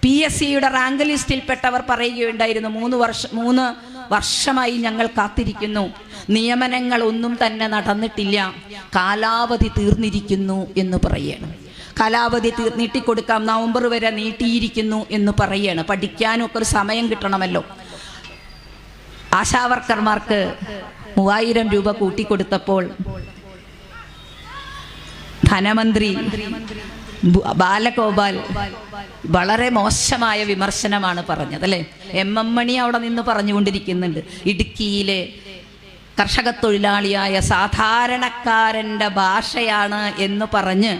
PSCയുടെ റാങ്ക് ലിസ്റ്റിൽപ്പെട്ടവർ പറയുകയുണ്ടായിരുന്നു, 3 വർഷമായി ഞങ്ങൾ കാത്തിരിക്കുന്നു, നിയമനങ്ങൾ ഒന്നും തന്നെ നടന്നിട്ടില്ല, കാലാവധി തീർന്നിരിക്കുന്നു എന്ന് പറയണം. കാലാവധി നീട്ടിക്കൊടുക്കാം, നവംബർ വരെ നീട്ടിയിരിക്കുന്നു എന്ന് പറയാണ്. പഠിക്കാനും ഒക്കെ ഒരു സമയം കിട്ടണമല്ലോ. ആശാവർക്കർമാർക്ക് 3000 രൂപ കൂട്ടിക്കൊടുത്തപ്പോൾ ധനമന്ത്രി ബാലഗോപാൽ വളരെ മോശമായ വിമർശനമാണ് പറഞ്ഞത്, അല്ലേ? MM മണി അവിടെ നിന്ന് പറഞ്ഞുകൊണ്ടിരിക്കുന്നുണ്ട്, ഇടുക്കിയിലെ കർഷക തൊഴിലാളിയായ സാധാരണക്കാരൻ്റെ ഭാഷയാണ് എന്ന് പറഞ്ഞ്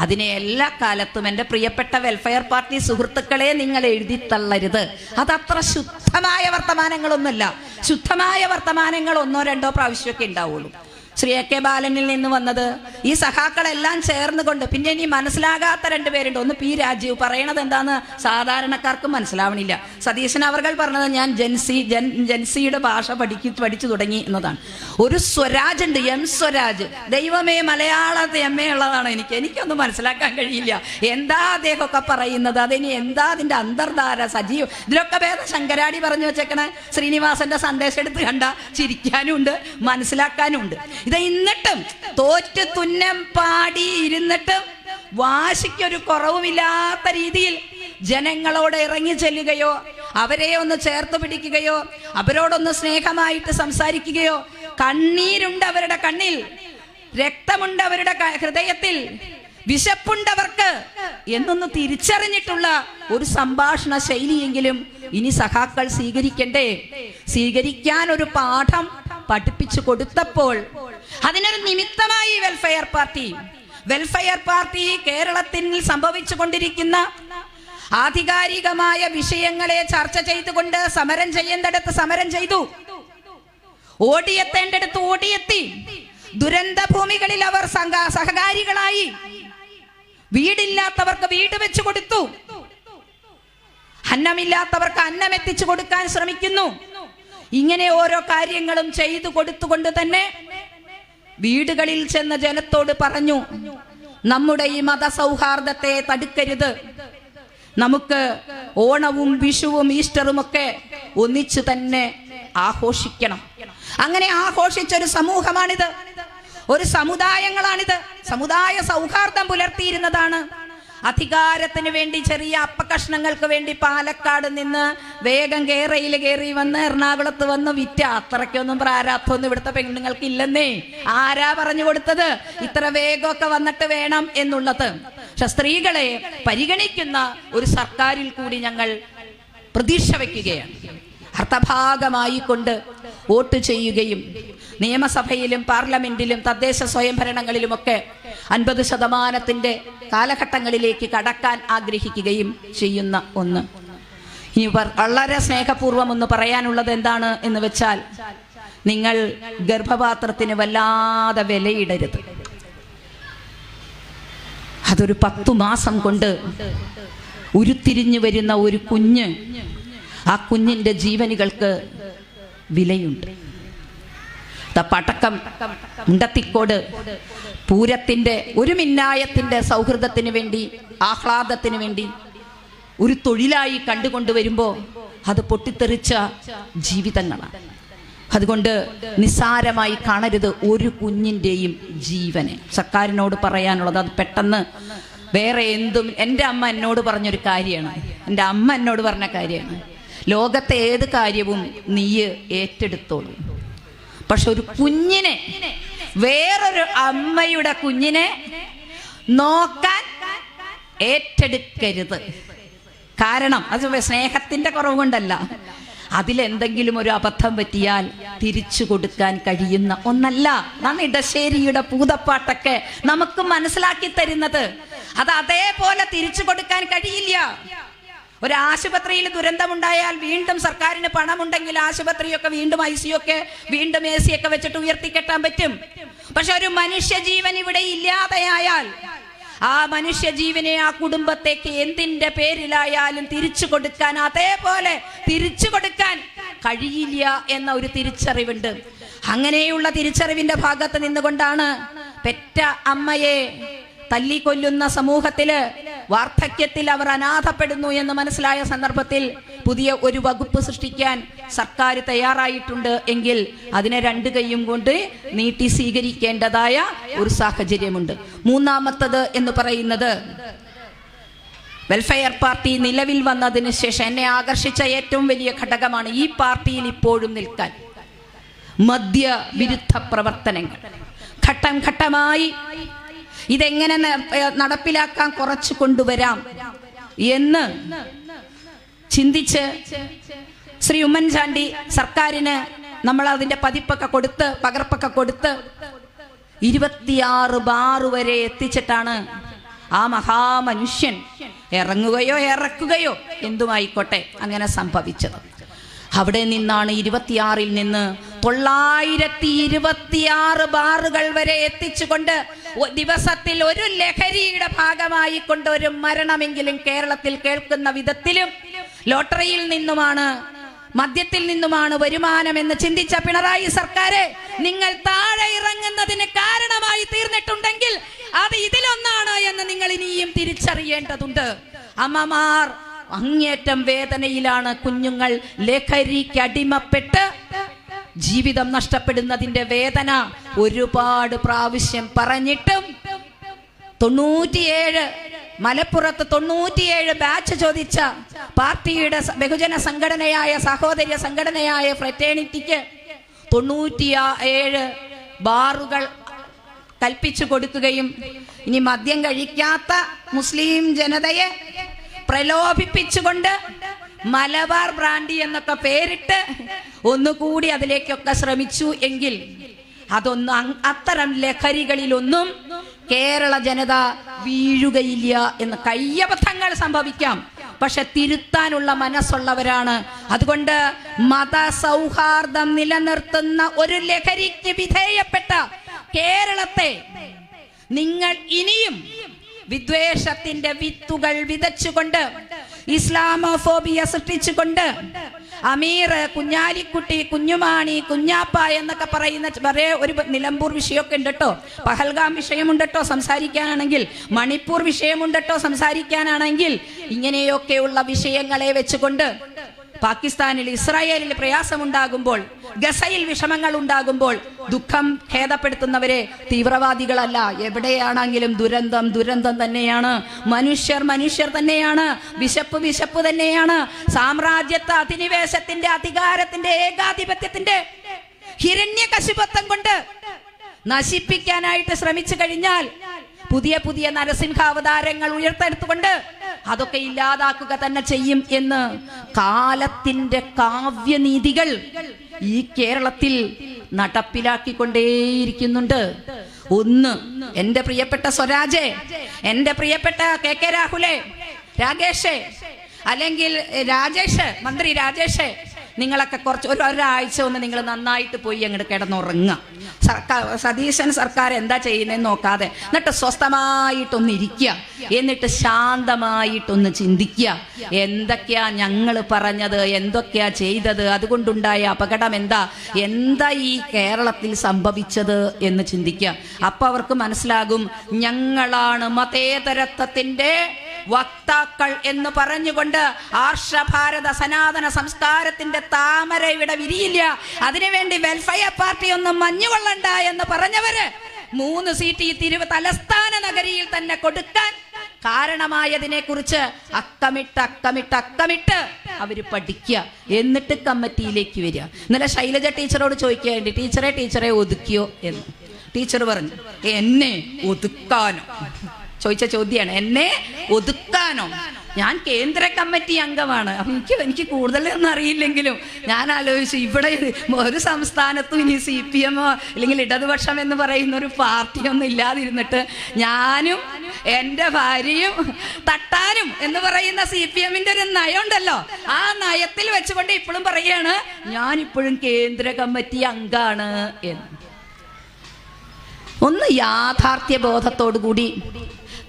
അതിനെ എല്ലാ കാലത്തും എൻ്റെ പ്രിയപ്പെട്ട വെൽഫെയർ പാർട്ടി സുഹൃത്തുക്കളെ നിങ്ങൾ എഴുതി തള്ളരുത്. അതത്ര ശുദ്ധമായ വർത്തമാനങ്ങളൊന്നുമല്ല. ശുദ്ധമായ വർത്തമാനങ്ങൾ 1-2 പ്രാവശ്യമൊക്കെ ഉണ്ടാവുള്ളൂ. ശ്രീ AK ബാലനിൽ നിന്ന് വന്നത് ഈ സഖാക്കളെല്ലാം ചേർന്നുകൊണ്ട്, പിന്നെ ഇനി മനസ്സിലാകാത്ത 2 പേരുണ്ട്. ഒന്ന് P രാജീവ്, പറയണത് എന്താന്ന് സാധാരണക്കാർക്കും മനസ്സിലാവണില്ല. സതീശൻ അവർകൾ പറഞ്ഞത് ഞാൻ ജൻസിയുടെ ഭാഷ പഠിച്ചു തുടങ്ങി എന്നതാണ്. ഒരു സ്വരാജ് ഉണ്ട്, M സ്വരാജ്. ദൈവമേ, മലയാളത്തെ MA ഉള്ളതാണ്. എനിക്കൊന്നും മനസ്സിലാക്കാൻ കഴിയില്ല. എന്താ അദ്ദേഹമൊക്കെ പറയുന്നത്, അതിനി എന്താ അതിൻ്റെ അന്തർധാര, സജീവം. ഇതിലൊക്കെ ഭേദം ശങ്കരാടി പറഞ്ഞു വെച്ചേക്കണ ശ്രീനിവാസന്റെ സന്ദേശം എടുത്ത് കണ്ട ചിരിക്കാനും ഉണ്ട്, മനസ്സിലാക്കാനും ഉണ്ട്. ഇത് എന്നിട്ടും തോറ്റ് തുന്നം പാടി ഇരുന്നിട്ടും വാശിക്കൊരു കുറവുമില്ലാത്ത രീതിയിൽ ജനങ്ങളോട് ഇറങ്ങി ചെല്ലുകയോ അവരെ ഒന്ന് ചേർത്ത് പിടിക്കുകയോ അവരോടൊന്ന് സ്നേഹമായിട്ട് സംസാരിക്കുകയോ, കണ്ണീരുണ്ട് അവരുടെ കണ്ണിൽ, രക്തമുണ്ട് അവരുടെ ഹൃദയത്തിൽ, വിശപ്പുണ്ടവർക്ക് എന്നൊന്ന് തിരിച്ചറിഞ്ഞിട്ടുള്ള ഒരു സംഭാഷണ ശൈലിയെങ്കിലും ഇനി സഖാക്കൾ സ്വീകരിക്കണ്ടേ? സ്വീകരിക്കാൻ ഒരു പാഠം പഠിപ്പിച്ചു കൊടുത്തപ്പോൾ അതിനൊരു നിമിത്തമായി വെൽഫെയർ പാർട്ടി കേരളത്തിൽ സംഭവിച്ചു കൊണ്ടിരിക്കുന്ന ആധികാരികമായ വിഷയങ്ങളെ ചർച്ച ചെയ്തുകൊണ്ട് സമരം ചെയ്യേണ്ടടുത്ത് സമരം ചെയ്തു, ഓടിയെത്തേണ്ടടുത്ത് ഓടിയെത്തി. ദുരന്ത ഭൂമികളിൽ അവർ സഹകാരികളായി. വീടില്ലാത്തവർക്ക് വീട് വെച്ചു കൊടുത്തു, അന്നമില്ലാത്തവർക്ക് അന്നം എത്തിച്ചു കൊടുക്കാൻ ശ്രമിക്കുന്നു. ഇങ്ങനെ ഓരോ കാര്യങ്ങളും ചെയ്തു കൊടുത്തുകൊണ്ട് തന്നെ വീടുകളിൽ ചെന്ന ജനത്തോട് പറഞ്ഞു, നമ്മുടെ ഈ മതസൗഹാർദ്ദത്തെ തടുക്കരുത്, നമുക്ക് ഓണവും വിഷുവും ഈസ്റ്ററും ഒക്കെ ഒന്നിച്ചു തന്നെ ആഘോഷിക്കണം. അങ്ങനെ ആഘോഷിച്ചൊരു സമൂഹമാണിത്, ഒരു സമുദായങ്ങളാണിത്. സമുദായ സൗഹാർദ്ദം പുലർത്തിയിരുന്നതാണ്. അധികാരത്തിന് വേണ്ടി ചെറിയ അപ്പകഷ്ണങ്ങൾക്ക് വേണ്ടി പാലക്കാട് നിന്ന് വേഗം കേരളയിൽ കയറി വന്ന് എറണാകുളത്ത് വന്ന് വിറ്റ അത്രയ്ക്കൊന്നും പ്രാരാബ്ധമൊന്നും ഇവിടുത്തെ പെണ്ണുങ്ങൾക്ക് ഇല്ലെന്നേ. ആരാ പറഞ്ഞു കൊടുത്തത് ഇത്ര വേഗമൊക്കെ വന്നിട്ട് വേണം എന്നുള്ളത്? പക്ഷെ സ്ത്രീകളെ പരിഗണിക്കുന്ന ഒരു സർക്കാരിൽ കൂടി ഞങ്ങൾ പ്രതീക്ഷ വയ്ക്കുകയാണ്. അർത്ഥഭാഗമായി കൊണ്ട് വോട്ട് ചെയ്യുകയും നിയമസഭയിലും പാർലമെന്റിലും തദ്ദേശ സ്വയംഭരണങ്ങളിലുമൊക്കെ 50% കാലഘട്ടങ്ങളിലേക്ക് കടക്കാൻ ആഗ്രഹിക്കുകയും ചെയ്യുന്ന ഒന്ന്. ഇനി വളരെ സ്നേഹപൂർവ്വം ഒന്ന് പറയാനുള്ളത് എന്താണ് എന്ന് വെച്ചാൽ, നിങ്ങൾ ഗർഭപാത്രത്തിന് വല്ലാതെ വിലയിടരുത്. അതൊരു 10 മാസം കൊണ്ട് ഉരുത്തിരിഞ്ഞു വരുന്ന ഒരു കുഞ്ഞ്, ആ കുഞ്ഞിൻ്റെ ജീവനുകൾക്ക് വിലയുണ്ട്. പടക്കം മുണ്ടത്തിക്കോട് പൂരത്തിൻ്റെ ഒരു മിന്നായത്തിൻ്റെ സൗഹൃദത്തിന് വേണ്ടി, ആഹ്ലാദത്തിന് വേണ്ടി ഒരു തൊഴിലായി കണ്ടുകൊണ്ടുവരുമ്പോൾ അത് പൊട്ടിത്തെറിച്ച ജീവിതങ്ങളാണ്. അതുകൊണ്ട് നിസ്സാരമായി കാണരുത് ഒരു കുഞ്ഞിൻ്റെയും ജീവനെ. സർക്കാരിനോട് പറയാനുള്ളത് അത് പെട്ടെന്ന് വേറെ എന്തും. എൻ്റെ അമ്മ എന്നോട് പറഞ്ഞൊരു കാര്യമാണ്, എൻ്റെ അമ്മ എന്നോട് പറഞ്ഞ കാര്യമാണ്, ലോകത്തെ ഏത് കാര്യവും നീ ഏറ്റെടുത്തോളൂ, പക്ഷെ ഒരു കുഞ്ഞിനെ, വേറൊരു അമ്മയുടെ കുഞ്ഞിനെ നോക്കാൻ ഏറ്റെടുക്കരുത്. കാരണം അത് സ്നേഹത്തിന്റെ കുറവ് കൊണ്ടല്ല, അതിലെന്തെങ്കിലും ഒരു അബദ്ധം പറ്റിയാൽ തിരിച്ചു കൊടുക്കാൻ കഴിയുന്ന ഒന്നല്ല. അതാണ് ഇടശ്ശേരിയുടെ പൂതപ്പാട്ടൊക്കെ നമുക്ക് മനസ്സിലാക്കി തരുന്നത്. അത് അതേപോലെ തിരിച്ചു കൊടുക്കാൻ കഴിയില്ല. ഒരു ആശുപത്രിയിൽ ദുരന്തമുണ്ടായാൽ വീണ്ടും സർക്കാരിന് പണമുണ്ടെങ്കിൽ ആശുപത്രിയൊക്കെ വീണ്ടും ICU ഒക്കെ വീണ്ടും AC ഒക്കെ വെച്ചിട്ട് ഉയർത്തിക്കെട്ടാൻ പറ്റും. പക്ഷെ ഒരു മനുഷ്യജീവൻ ഇവിടെ ഇല്ലാതെയായാൽ ആ മനുഷ്യജീവനെ, ആ കുടുംബത്തേക്ക് എന്തിന്റെ പേരിലായാലും തിരിച്ചു കൊടുക്കാൻ, അതേപോലെ തിരിച്ചു കൊടുക്കാൻ കഴിയില്ല എന്ന ഒരു തിരിച്ചറിവുണ്ട്. അങ്ങനെയുള്ള തിരിച്ചറിവിന്റെ ഭാഗത്ത് നിന്നുകൊണ്ടാണ് പെറ്റ അമ്മയെ തല്ലിക്കൊല്ലുന്ന സമൂഹത്തില് വാർദ്ധക്യത്തിൽ അവർ അനാഥപ്പെടുന്നു എന്ന് മനസ്സിലായ സന്ദർഭത്തിൽ പുതിയ ഒരു വകുപ്പ് സൃഷ്ടിക്കാൻ സർക്കാർ തയ്യാറായിട്ടുണ്ട് എങ്കിൽ അതിനെ രണ്ട് കൈയും കൊണ്ട് നീട്ടി സ്വീകരിക്കേണ്ടതായ ഒരു സാഹചര്യമുണ്ട്. മൂന്നാമത്തത് എന്ന് പറയുന്നത്, വെൽഫെയർ പാർട്ടി നിലവിൽ വന്നതിന് ശേഷം എന്നെ ആകർഷിച്ച ഏറ്റവും വലിയ ഘടകമാണ് ഈ പാർട്ടിയിൽ ഇപ്പോഴും നിൽക്കാൻ മദ്യവിരുദ്ധ പ്രവർത്തനങ്ങൾ. ഘട്ടം ഘട്ടമായി ഇതെങ്ങനെ നടപ്പിലാക്കാൻ കുറച്ചു കൊണ്ടുവരാം എന്ന് ചിന്തിച്ച് ശ്രീ ഉമ്മൻചാണ്ടി സർക്കാരിന് നമ്മൾ അതിന്റെ പതിപ്പൊക്കെ കൊടുത്ത്, പകർപ്പൊക്കെ കൊടുത്ത് 26 ബാർ വരെ എത്തിച്ചിട്ടാണ് ആ മഹാമനുഷ്യൻ ഇറങ്ങുകയോ ഇറക്കുകയോ എന്തുമായിക്കോട്ടെ അങ്ങനെ സംഭവിച്ചത്. അവിടെ നിന്നാണ് 26-ൽ നിന്ന് 926 ബാറുകൾ വരെ എത്തിച്ചുകൊണ്ട് ദിവസത്തിൽ ഒരു ലഹരിയുടെ ഭാഗമായി കൊണ്ട് ഒരു മരണമെങ്കിലും കേരളത്തിൽ കേൾക്കുന്ന വിധത്തിലും ലോട്ടറിയിൽ നിന്നുമാണ്, മദ്യത്തിൽ നിന്നുമാണ് വരുമാനമെന്ന് ചിന്തിച്ച പിണറായി സർക്കാരെ, നിങ്ങൾ താഴെ ഇറങ്ങുന്നതിന് കാരണമായി തീർന്നിട്ടുണ്ടെങ്കിൽ അത് ഇതിലൊന്നാണ് എന്ന് നിങ്ങൾ ഇനിയും തിരിച്ചറിയേണ്ടതുണ്ട്. അമ്മമാർ അങ്ങേറ്റം വേദനയിലാണ്. കുഞ്ഞുങ്ങൾ ലഹരിക്ക് അടിമപ്പെട്ട് ജീവിതം നഷ്ടപ്പെടുന്നതിന്റെ വേദന ഒരുപാട് പ്രാവശ്യം പറഞ്ഞിട്ടും 97 മലപ്പുറത്ത് 97 ബാച്ച് ചോദിച്ച പാർട്ടിയുടെ ബഹുജന സംഘടനയായ, സഹോദര്യ സംഘടനയായ ഫ്രറ്റേണിറ്റിക്ക് 97 ബാറുകൾ കൽപ്പിച്ചു കൊടുക്കുകയും ഇനി മദ്യം കഴിക്കാത്ത മുസ്ലിം ജനതയെ പ്രലോഭിപ്പിച്ചുകൊണ്ട് മലബാർ ബ്രാൻഡി എന്നൊക്കെ പേരിട്ട് ഒന്നുകൂടി അതിലേക്കൊക്കെ ശ്രമിച്ചു എങ്കിൽ അതൊന്നും, അത്തരം ലഹരികളിലൊന്നും കേരള ജനത വീഴുകയില്ല എന്ന്. കയ്യബദ്ധങ്ങൾ സംഭവിക്കാം, പക്ഷെ തിരുത്താനുള്ള മനസ്സുള്ളവരാണ്. അതുകൊണ്ട് മതസൗഹാർദ്ദം നിലനിർത്തുന്ന ഒരു ലഹരിക്ക് വിധേയപ്പെട്ട കേരളത്തെ നിങ്ങൾ ഇനിയും വിദ്വേഷത്തിന്റെ വിത്തുകൾ വിതച്ചുകൊണ്ട്, ഇസ്ലാമോഫോബിയ സൃഷ്ടിച്ചുകൊണ്ട്, അമീർ, കുഞ്ഞാലിക്കുട്ടി, കുഞ്ഞുമാണി, കുഞ്ഞാപ്പ എന്നൊക്കെ പറയുന്ന ഒരു നിലമ്പൂർ വിഷയമൊക്കെ ഉണ്ട് കേട്ടോ, പഹൽഗാം വിഷയമുണ്ട് കേട്ടോ സംസാരിക്കാനാണെങ്കിൽ, മണിപ്പൂർ വിഷയമുണ്ട് കേട്ടോ സംസാരിക്കാനാണെങ്കിൽ, ഇങ്ങനെയൊക്കെയുള്ള വിഷയങ്ങളെ വെച്ചുകൊണ്ട് പാകിസ്ഥാനിൽ, ഇസ്രായേലിൽ പ്രയാസമുണ്ടാകുമ്പോൾ, ഗസയിൽ വിഷമങ്ങൾ ഉണ്ടാകുമ്പോൾ ദുഃഖം ഖേദപ്പെടുത്തുന്നവരെ തീവ്രവാദികളല്ല. എവിടെയാണെങ്കിലും ദുരന്തം ദുരന്തം തന്നെയാണ്, മനുഷ്യർ തന്നെയാണ്, വിശപ്പ് തന്നെയാണ്. സാമ്രാജ്യത്വ അധിനിവേശത്തിന്റെ, അധികാരത്തിന്റെ, ഏകാധിപത്യത്തിന്റെ ഹിരണ്യകശിപത്വം കൊണ്ട് നശിപ്പിക്കാനായിട്ട് ശ്രമിച്ചു കഴിഞ്ഞാൽ പുതിയ പുതിയ നരസിംഹാവതാരങ്ങൾ ഉയർത്തെടുത്തുകൊണ്ട് അതൊക്കെ ഇല്ലാതാക്കുക തന്നെ ചെയ്യും എന്ന് കാലത്തിന്റെ കാവ്യനീതികൾ ഈ കേരളത്തിൽ നടപ്പിലാക്കിക്കൊണ്ടേയിരിക്കുന്നുണ്ട്. ഒന്ന്, എന്റെ പ്രിയപ്പെട്ട സ്വരാജെ, എന്റെ പ്രിയപ്പെട്ട KK രാഹുലെ, രാജേഷ്, അല്ലെങ്കിൽ രാജേഷ്, മന്ത്രി രാജേഷ്, നിങ്ങളൊക്കെ കുറച്ച് ഒരാഴ്ച ഒന്ന് നിങ്ങൾ നന്നായിട്ട് പോയി അങ്ങോട്ട് കിടന്നുറങ്ങുക. സതീശൻ സർക്കാർ എന്താ ചെയ്യുന്നതെന്ന് നോക്കാതെ എന്നിട്ട് സ്വസ്ഥമായിട്ടൊന്ന് ഇരിക്കുക. എന്നിട്ട് ശാന്തമായിട്ടൊന്ന് ചിന്തിക്കുക. എന്തൊക്കെയാ ഞങ്ങൾ പറഞ്ഞത്, എന്തൊക്കെയാ ചെയ്തത്, അതുകൊണ്ടുണ്ടായ അപകടം എന്താ ഈ കേരളത്തിൽ സംഭവിച്ചത് എന്ന് ചിന്തിക്കുക. അപ്പൊ അവർക്ക് മനസ്സിലാകും ഞങ്ങളാണ് മതേതരത്വത്തിന്റെ വക്താക്കൾ എന്ന് പറഞ്ഞുകൊണ്ട് ആർഷഭാരത സനാതന സംസ്കാരത്തിന്റെ താമര ഇവിടെ വിരിയില്ല, അതിനുവേണ്ടി വെൽഫെയർ പാർട്ടി ഒന്നും മഞ്ഞുകൊള്ളണ്ട എന്ന് പറഞ്ഞവര് 3 സീറ്റ് ഈ തലസ്ഥാന നഗരിയിൽ തന്നെ കൊടുക്കാൻ കാരണമായതിനെ കുറിച്ച് അക്കമിട്ട് അവര് പഠിക്കുക. എന്നിട്ട് കമ്മിറ്റിയിലേക്ക് വരിക. ഇന്നലെ ശൈലജ ടീച്ചറോട് ചോദിക്കേണ്ടി, ടീച്ചറെ ഒതുക്കിയോ എന്ന്. ടീച്ചർ പറഞ്ഞു എന്നെ ഒതുക്കാനോ? ചോദിച്ച ചോദ്യമാണ്, എന്നെ ഒതുക്കാനോ? ഞാൻ കേന്ദ്ര കമ്മിറ്റി അംഗമാണ്. എനിക്ക് കൂടുതലൊന്നും അറിയില്ലെങ്കിലും ഞാൻ ആലോചിച്ചു, ഇവിടെ ഒരു സംസ്ഥാനത്തും ഇനി CPM അല്ലെങ്കിൽ ഇടതുപക്ഷം എന്ന് പറയുന്ന ഒരു പാർട്ടിയൊന്നും ഇല്ലാതിരുന്നിട്ട് ഞാനും എൻ്റെ ഭാര്യയും തട്ടാനും എന്ന് പറയുന്ന CPM-ന്റെ ഒരു നയം ഉണ്ടല്ലോ, ആ നയത്തിൽ വെച്ചുകൊണ്ട് ഇപ്പോഴും പറയുകയാണ് ഞാനിപ്പോഴും കേന്ദ്ര കമ്മിറ്റി അംഗമാണ് എന്ന്. ഒന്ന് യാഥാർത്ഥ്യ ബോധത്തോടു കൂടി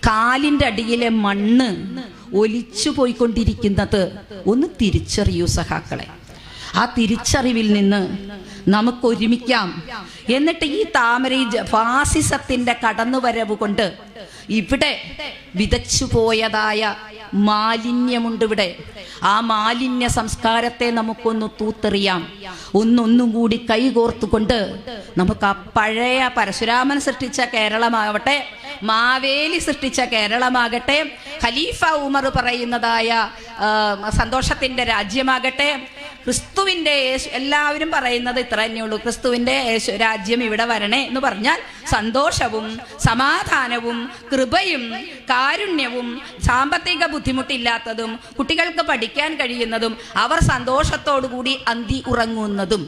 കാലിൻ്റെ അടിയിലെ മണ്ണ് ഒലിച്ചു പോയിക്കൊണ്ടിരിക്കുന്നത് ഒന്ന് തിരിച്ചറിയൂ സഖാക്കളെ. ആ തിരിച്ചറിവിൽ നിന്ന് നമുക്ക് ഒരുമിക്കാം. എന്നിട്ട് ഈ ഫാസിസത്തിന്റെ കടന്നുവരവ് കൊണ്ട് ഇവിടെ വിതച്ചു പോയതായ മാലിന്യമുണ്ട്. ഇവിടെ ആ മാലിന്യ സംസ്കാരത്തെ നമുക്കൊന്ന് തൂത്തെറിയാം. ഒന്നും കൂടി കൈകോർത്തുകൊണ്ട് നമുക്ക് ആ പഴയ പരശുരാമൻ സൃഷ്ടിച്ച കേരളമാവട്ടെ, മാവേലി സൃഷ്ടിച്ച കേരളമാകട്ടെ, ഖലീഫ ഉമർ പറയുന്നതായ സന്തോഷത്തിന്റെ രാജ്യമാകട്ടെ, ക്രിസ്തുവിന്റെ എല്ലാവരും പറയുന്നത് ഇത്ര തന്നെയുള്ളൂ, ക്രിസ്തുവിന്റെ രാജ്യം ഇവിടെ വരണേ എന്ന് പറഞ്ഞാൽ സന്തോഷവും സമാധാനവും കൃപയും കാരുണ്യവും സാമ്പത്തിക ബുദ്ധിമുട്ടില്ലാത്തതും കുട്ടികൾക്ക് പഠിക്കാൻ കഴിയുന്നതും അവർ സന്തോഷത്തോടു കൂടി അന്തി ഉറങ്ങുന്നതും.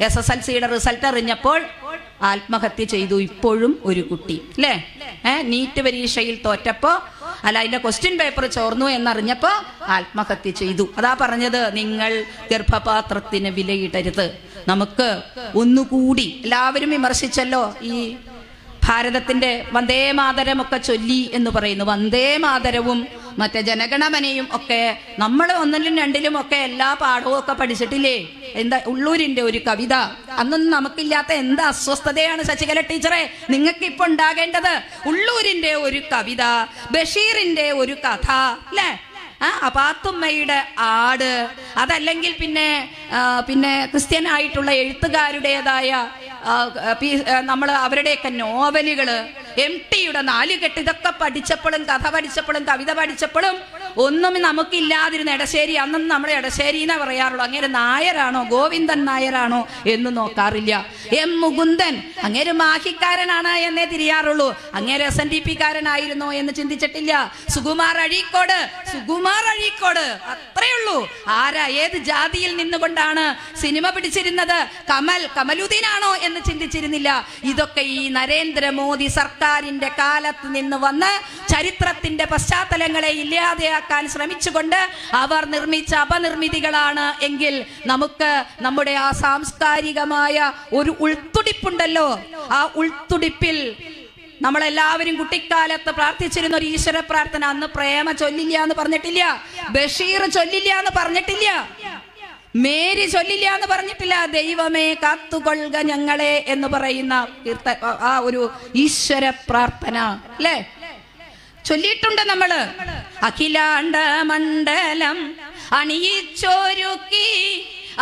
SSLC-യുടെ റിസൾട്ട് അറിഞ്ഞപ്പോൾ ആത്മഹത്യ ചെയ്തു ഇപ്പോഴും ഒരു കുട്ടി, അല്ലേ? നീറ്റ് പരീക്ഷയിൽ തോറ്റപ്പോ അതിന്റെ ക്വസ്റ്റ്യൻ പേപ്പർ ചോർന്നു എന്നറിഞ്ഞപ്പോ ആത്മഹത്യ ചെയ്തു. അതാ പറഞ്ഞത്, നിങ്ങൾ ഗർഭപാത്രത്തിന് വിലയിടരുത്. നമുക്ക് ഒന്നുകൂടി എല്ലാവരും വിമർശിച്ചല്ലോ ഈ ഭാരതത്തിന്റെ വന്ദേ മാതരമൊക്കെ ചൊല്ലി എന്ന് പറയുന്നു. വന്ദേ മാതരവും മറ്റേ ജനഗണമനയും ഒക്കെ നമ്മൾ 1ലും 2ലും ഒക്കെ എല്ലാ പാഠവും ഒക്കെ പഠിച്ചിട്ടില്ലേ? എന്താ ഉള്ളൂരിന്റെ ഒരു കവിത, അന്നൊന്നും നമുക്കില്ലാത്ത എന്താ അസ്വസ്ഥതയാണ് ശശികല ടീച്ചറെ നിങ്ങൾക്ക് ഇപ്പൊ ഉണ്ടാകേണ്ടത്. ഉള്ളൂരിന്റെ ഒരു കവിത, ബഷീറിന്റെ ഒരു കഥ, അല്ലേ? അപാത്തുമ്മയുടെ ആട്, അതല്ലെങ്കിൽ പിന്നെ ക്രിസ്ത്യനായിട്ടുള്ള എഴുത്തുകാരുടേതായ നമ്മൾ അവരുടെയൊക്കെ നോവലുകള്, MT-യുടെ 4 കെട്ട്, ഇതൊക്കെ പഠിച്ചപ്പോഴും കഥ പഠിച്ചപ്പോഴും കവിത പഠിച്ചപ്പോഴും ഒന്നും നമുക്കില്ലാതിരുന്ന എടശ്ശേരി, അന്നൊന്നും നമ്മൾ എടശ്ശേരി എന്നാ പറയാറുള്ളൂ. അങ്ങേര് നായരാണോ ഗോവിന്ദൻ നായരാണോ എന്ന് നോക്കാറില്ല. M മുകുന്ദൻ അങ്ങേര് മാഹിക്കാരനാണ് എന്നേ തിരിയാറുള്ളൂ. അങ്ങേര് SNDP-കാരനായിരുന്നോ എന്ന് ചിന്തിച്ചിട്ടില്ല. സുകുമാർ അഴീക്കോട് അത്രയുള്ളൂ. ആരാ ഏത് ജാതിയിൽ നിന്നുകൊണ്ടാണ് സിനിമ പിടിച്ചിരുന്നത്? കമലുദ്ദീനാണോ എന്ന് ചിന്തിച്ചിരുന്നില്ല. ഇതൊക്കെ ഈ നരേന്ദ്രമോദി സർക്കാരിന്റെ കാലത്ത് നിന്ന് വന്ന് ചരിത്രത്തിന്റെ പശ്ചാത്തലങ്ങളെ ഇല്ലാതെയാക്കാൻ ശ്രമിച്ചുകൊണ്ട് അവർ നിർമ്മിച്ച അപനിർമ്മിതികളാണ് എങ്കിൽ നമുക്ക് നമ്മുടെ ആ സാംസ്കാരികമായ ഒരു ഉൾത്തുടിപ്പുണ്ടല്ലോ, ആ ഉൾത്തുടിപ്പിൽ നമ്മളെല്ലാവരും കുട്ടിക്കാലത്ത് പ്രാർത്ഥിച്ചിരുന്ന ഒരു ഈശ്വര പ്രാർത്ഥന, അന്ന് പ്രേമ ചൊല്ലില്ല എന്ന് പറഞ്ഞിട്ടില്ല, ബഷീർ ചൊല്ലില്ല എന്ന് പറഞ്ഞിട്ടില്ല, മേരി ചൊല്ലില്ല എന്ന് പറഞ്ഞിട്ടില്ല, ദൈവമേ കാത്തുകൊള്ളുക ഞങ്ങളെ എന്ന് പറയുന്ന ആ ഒരു ഈശ്വര പ്രാർത്ഥന, അല്ലേ? ചൊല്ലിയിട്ടുണ്ട് നമ്മള്. അഖിലാണ്ട മണ്ഡലം അണിയിച്ചൊരുക്കി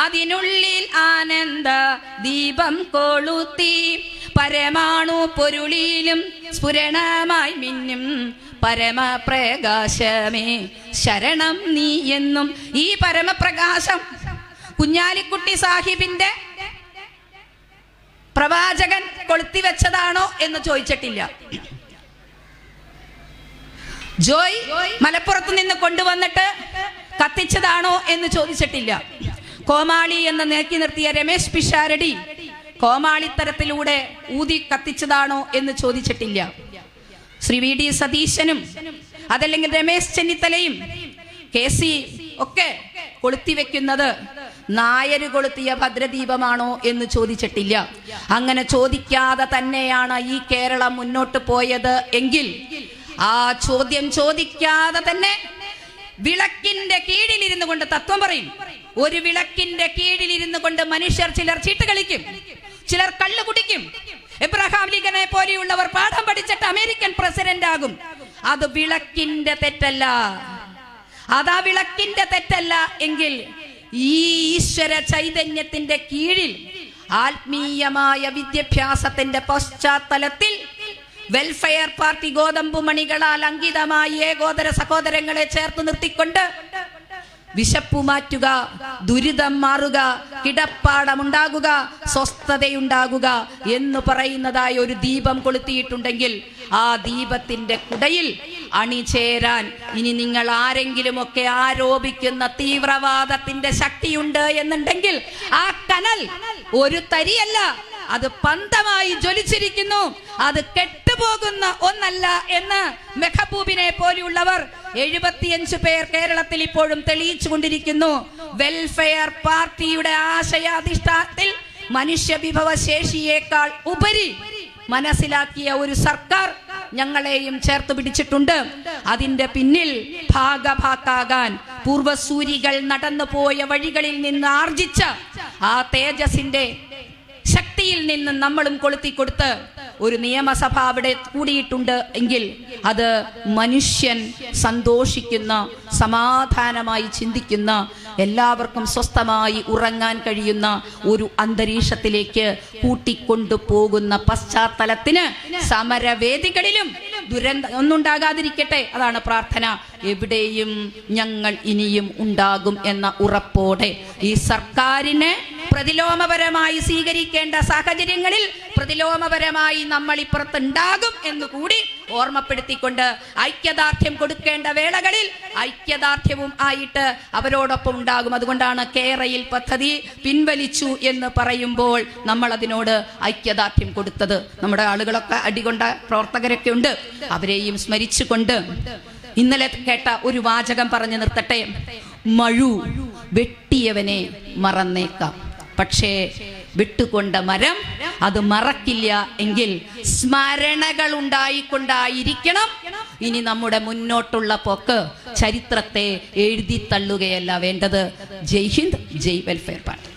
അതിനുള്ളിൽ ആനന്ദ ദീപം കൊളുത്തി പരമാണു പൊരുളിലും സ്ഫുരണമായി മിന്നും പരമപ്രകാശമേ ശരണം നീ എന്നും. ഈ പരമപ്രകാശം കുഞ്ഞാലിക്കുട്ടി സാഹിബിന്റെ പ്രവാചകൻ കൊളുത്തിവെച്ചതാണോ എന്ന് ചോദിച്ചിട്ടില്ല. ജോയ് മലപ്പുറത്ത് നിന്ന് കൊണ്ടുവന്നിട്ട് കത്തിച്ചതാണോ എന്ന് ചോദിച്ചിട്ടില്ല. കോമാളി എന്ന് നേക്കി നിർത്തിയ രമേശ് പിഷാരടി കോമാളിത്തരത്തിലൂടെ ഊതി കത്തിച്ചതാണോ എന്ന് ചോദിച്ചിട്ടില്ല. ശ്രീ VD സതീശനും അതല്ലെങ്കിൽ രമേശ് ചെന്നിത്തലയും KC ഒക്കെ കൊളുത്തിവെക്കുന്നത് നായര് കൊളുത്തിയ ഭദ്രദീപമാണോ എന്ന് ചോദിച്ചിട്ടില്ല. അങ്ങനെ ചോദിക്കാതെ തന്നെയാണ് ഈ കേരളം മുന്നോട്ട് പോയത് എങ്കിൽ ആ ചോദ്യം ചോദിക്കാതെ തന്നെ വിളക്കിന്റെ കീഴിലിരുന്നു കൊണ്ട് തത്വം പറയും. ഒരു വിളക്കിന്റെ കീഴിലിരുന്നു കൊണ്ട് മനുഷ്യർ ചിലർ ചീട്ട് കളിക്കും, ചിലർ കള്ളു കുടിക്കും. എബ്രഹാം ലിങ്കനെ പോലെയുള്ളവർ പാഠം പഠിച്ചിട്ട് അമേരിക്കൻ പ്രസിഡന്റ് ആകും. അത് വിളക്കിന്റെ തെറ്റല്ല. അതാ വിളക്കിന്റെ തെറ്റല്ല എങ്കിൽ ഈ ഈശ്വര ചൈതന്യത്തിന്റെ കീഴിൽ ആത്മീയമായ വിദ്യാഭ്യാസത്തിന്റെ പശ്ചാത്തലത്തിൽ വെൽഫെയർ പാർട്ടി ഗോതമ്പു മണികളാൽ അങ്കിതമായി ഏകോദര സഹോദരങ്ങളെ ചേർത്ത് നിർത്തിക്കൊണ്ട് വിശപ്പു മാറ്റുക, ദുരിതം മാറുക, കിടപ്പാടമുണ്ടാകുക, സ്വസ്ഥതയുണ്ടാകുക എന്ന് പറയുന്നതായ ഒരു ദീപം കൊളുത്തിയിട്ടുണ്ടെങ്കിൽ ആ ദീപത്തിന്റെ കുടയിൽ അണിചേരാൻ ഇനി നിങ്ങൾ ആരെങ്കിലുമൊക്കെ ആരോപിക്കുന്ന തീവ്രവാദത്തിന്റെ ശക്തിയുണ്ട് എന്നുണ്ടെങ്കിൽ ആ കനൽ ഒരു തരിയല്ല, അത് പന്തമായി ജ്വലിച്ചിരിക്കുന്നു. അത് കെട്ടുപോകുന്ന ഒന്നല്ല എന്ന് മെഹബൂബിനെ പോലെയുള്ളവർ 75 പേർ കേരളത്തിൽ ഇപ്പോഴും തെളിയിച്ചു കൊണ്ടിരിക്കുന്നു. വെൽഫെയർ പാർട്ടിയുടെ ആശയാധിഷ്ഠാനത്തിൽ മനുഷ്യ വിഭവശേഷിയേക്കാൾ ഉപരി മനസ്സിലാക്കിയ ഒരു സർക്കാർ ഞങ്ങളെയും ചേർത്ത് പിടിച്ചിട്ടുണ്ട്. അതിന്റെ പിന്നിൽ ഭാഗഭാക്കാകാൻ പൂർവസൂരികൾ നടന്നു പോയ വഴികളിൽ നിന്ന് ആർജിച്ച ആ തേജസിന്റെ ശക്തിയിൽ നിന്ന് നമ്മളും കൊളുത്തിക്കൊടുത്ത് ഒരു നിയമസഭ അവിടെ കൂടിയിട്ടുണ്ട് എങ്കിൽ അത് മനുഷ്യൻ സന്തോഷിക്കുന്ന, സമാധാനമായി ചിന്തിക്കുന്ന, എല്ലാവർക്കും സ്വസ്ഥമായി ഉറങ്ങാൻ കഴിയുന്ന ഒരു അന്തരീക്ഷത്തിലേക്ക് കൂട്ടിക്കൊണ്ടു പോകുന്ന പശ്ചാത്തലത്തിന് സമരവേദികളിലും ദുരന്തം ഒന്നുണ്ടാകാതിരിക്കട്ടെ, അതാണ് പ്രാർത്ഥന. എവിടെയും ഞങ്ങൾ ഇനിയും ഉണ്ടാകും എന്ന ഉറപ്പോടെ ഈ സർക്കാരിനെ പ്രതിലോമപരമായി സ്വീകരിക്കേണ്ട സാഹചര്യങ്ങളിൽ പ്രതിലോമപരമായി നമ്മൾ ഇപ്പുറത്തുണ്ടാകും എന്നുകൂടി ഓർമ്മപ്പെടുത്തിക്കൊണ്ട് ഐക്യദാർഢ്യം കൊടുക്കേണ്ട വേളകളിൽ ഐക്യദാർഢ്യവും ആയിട്ട് അവരോടൊപ്പം ഉണ്ടാകും. അതുകൊണ്ടാണ് കേരയിൽ പദ്ധതി പിൻവലിച്ചു എന്ന് പറയുമ്പോൾ നമ്മൾ അതിനോട് ഐക്യദാർഢ്യം കൊടുത്തത്. നമ്മുടെ ആളുകളൊക്കെ അടികൊണ്ട പ്രവർത്തകരൊക്കെ ഉണ്ട്, അവരെയും സ്മരിച്ചുകൊണ്ട് ഇന്നലെ കേട്ട ഒരു വാചകം പറഞ്ഞു നിർത്തട്ടെ. മഴു വെട്ടിയവനെ മറന്നേക്കാം, പക്ഷേ വിട്ടുകൊണ്ട മരം അത് മറക്കില്ല എങ്കിൽ സ്മരണകൾ ഉണ്ടായിക്കൊണ്ടായിരിക്കണം ഇനി നമ്മുടെ മുന്നോട്ടുള്ള പോക്ക്. ചരിത്രത്തെ എഴുതി തള്ളുകയല്ല വേണ്ടത്. ജയ് ഹിന്ദ്, ജയ് വെൽഫെയർ പാർട്ടി.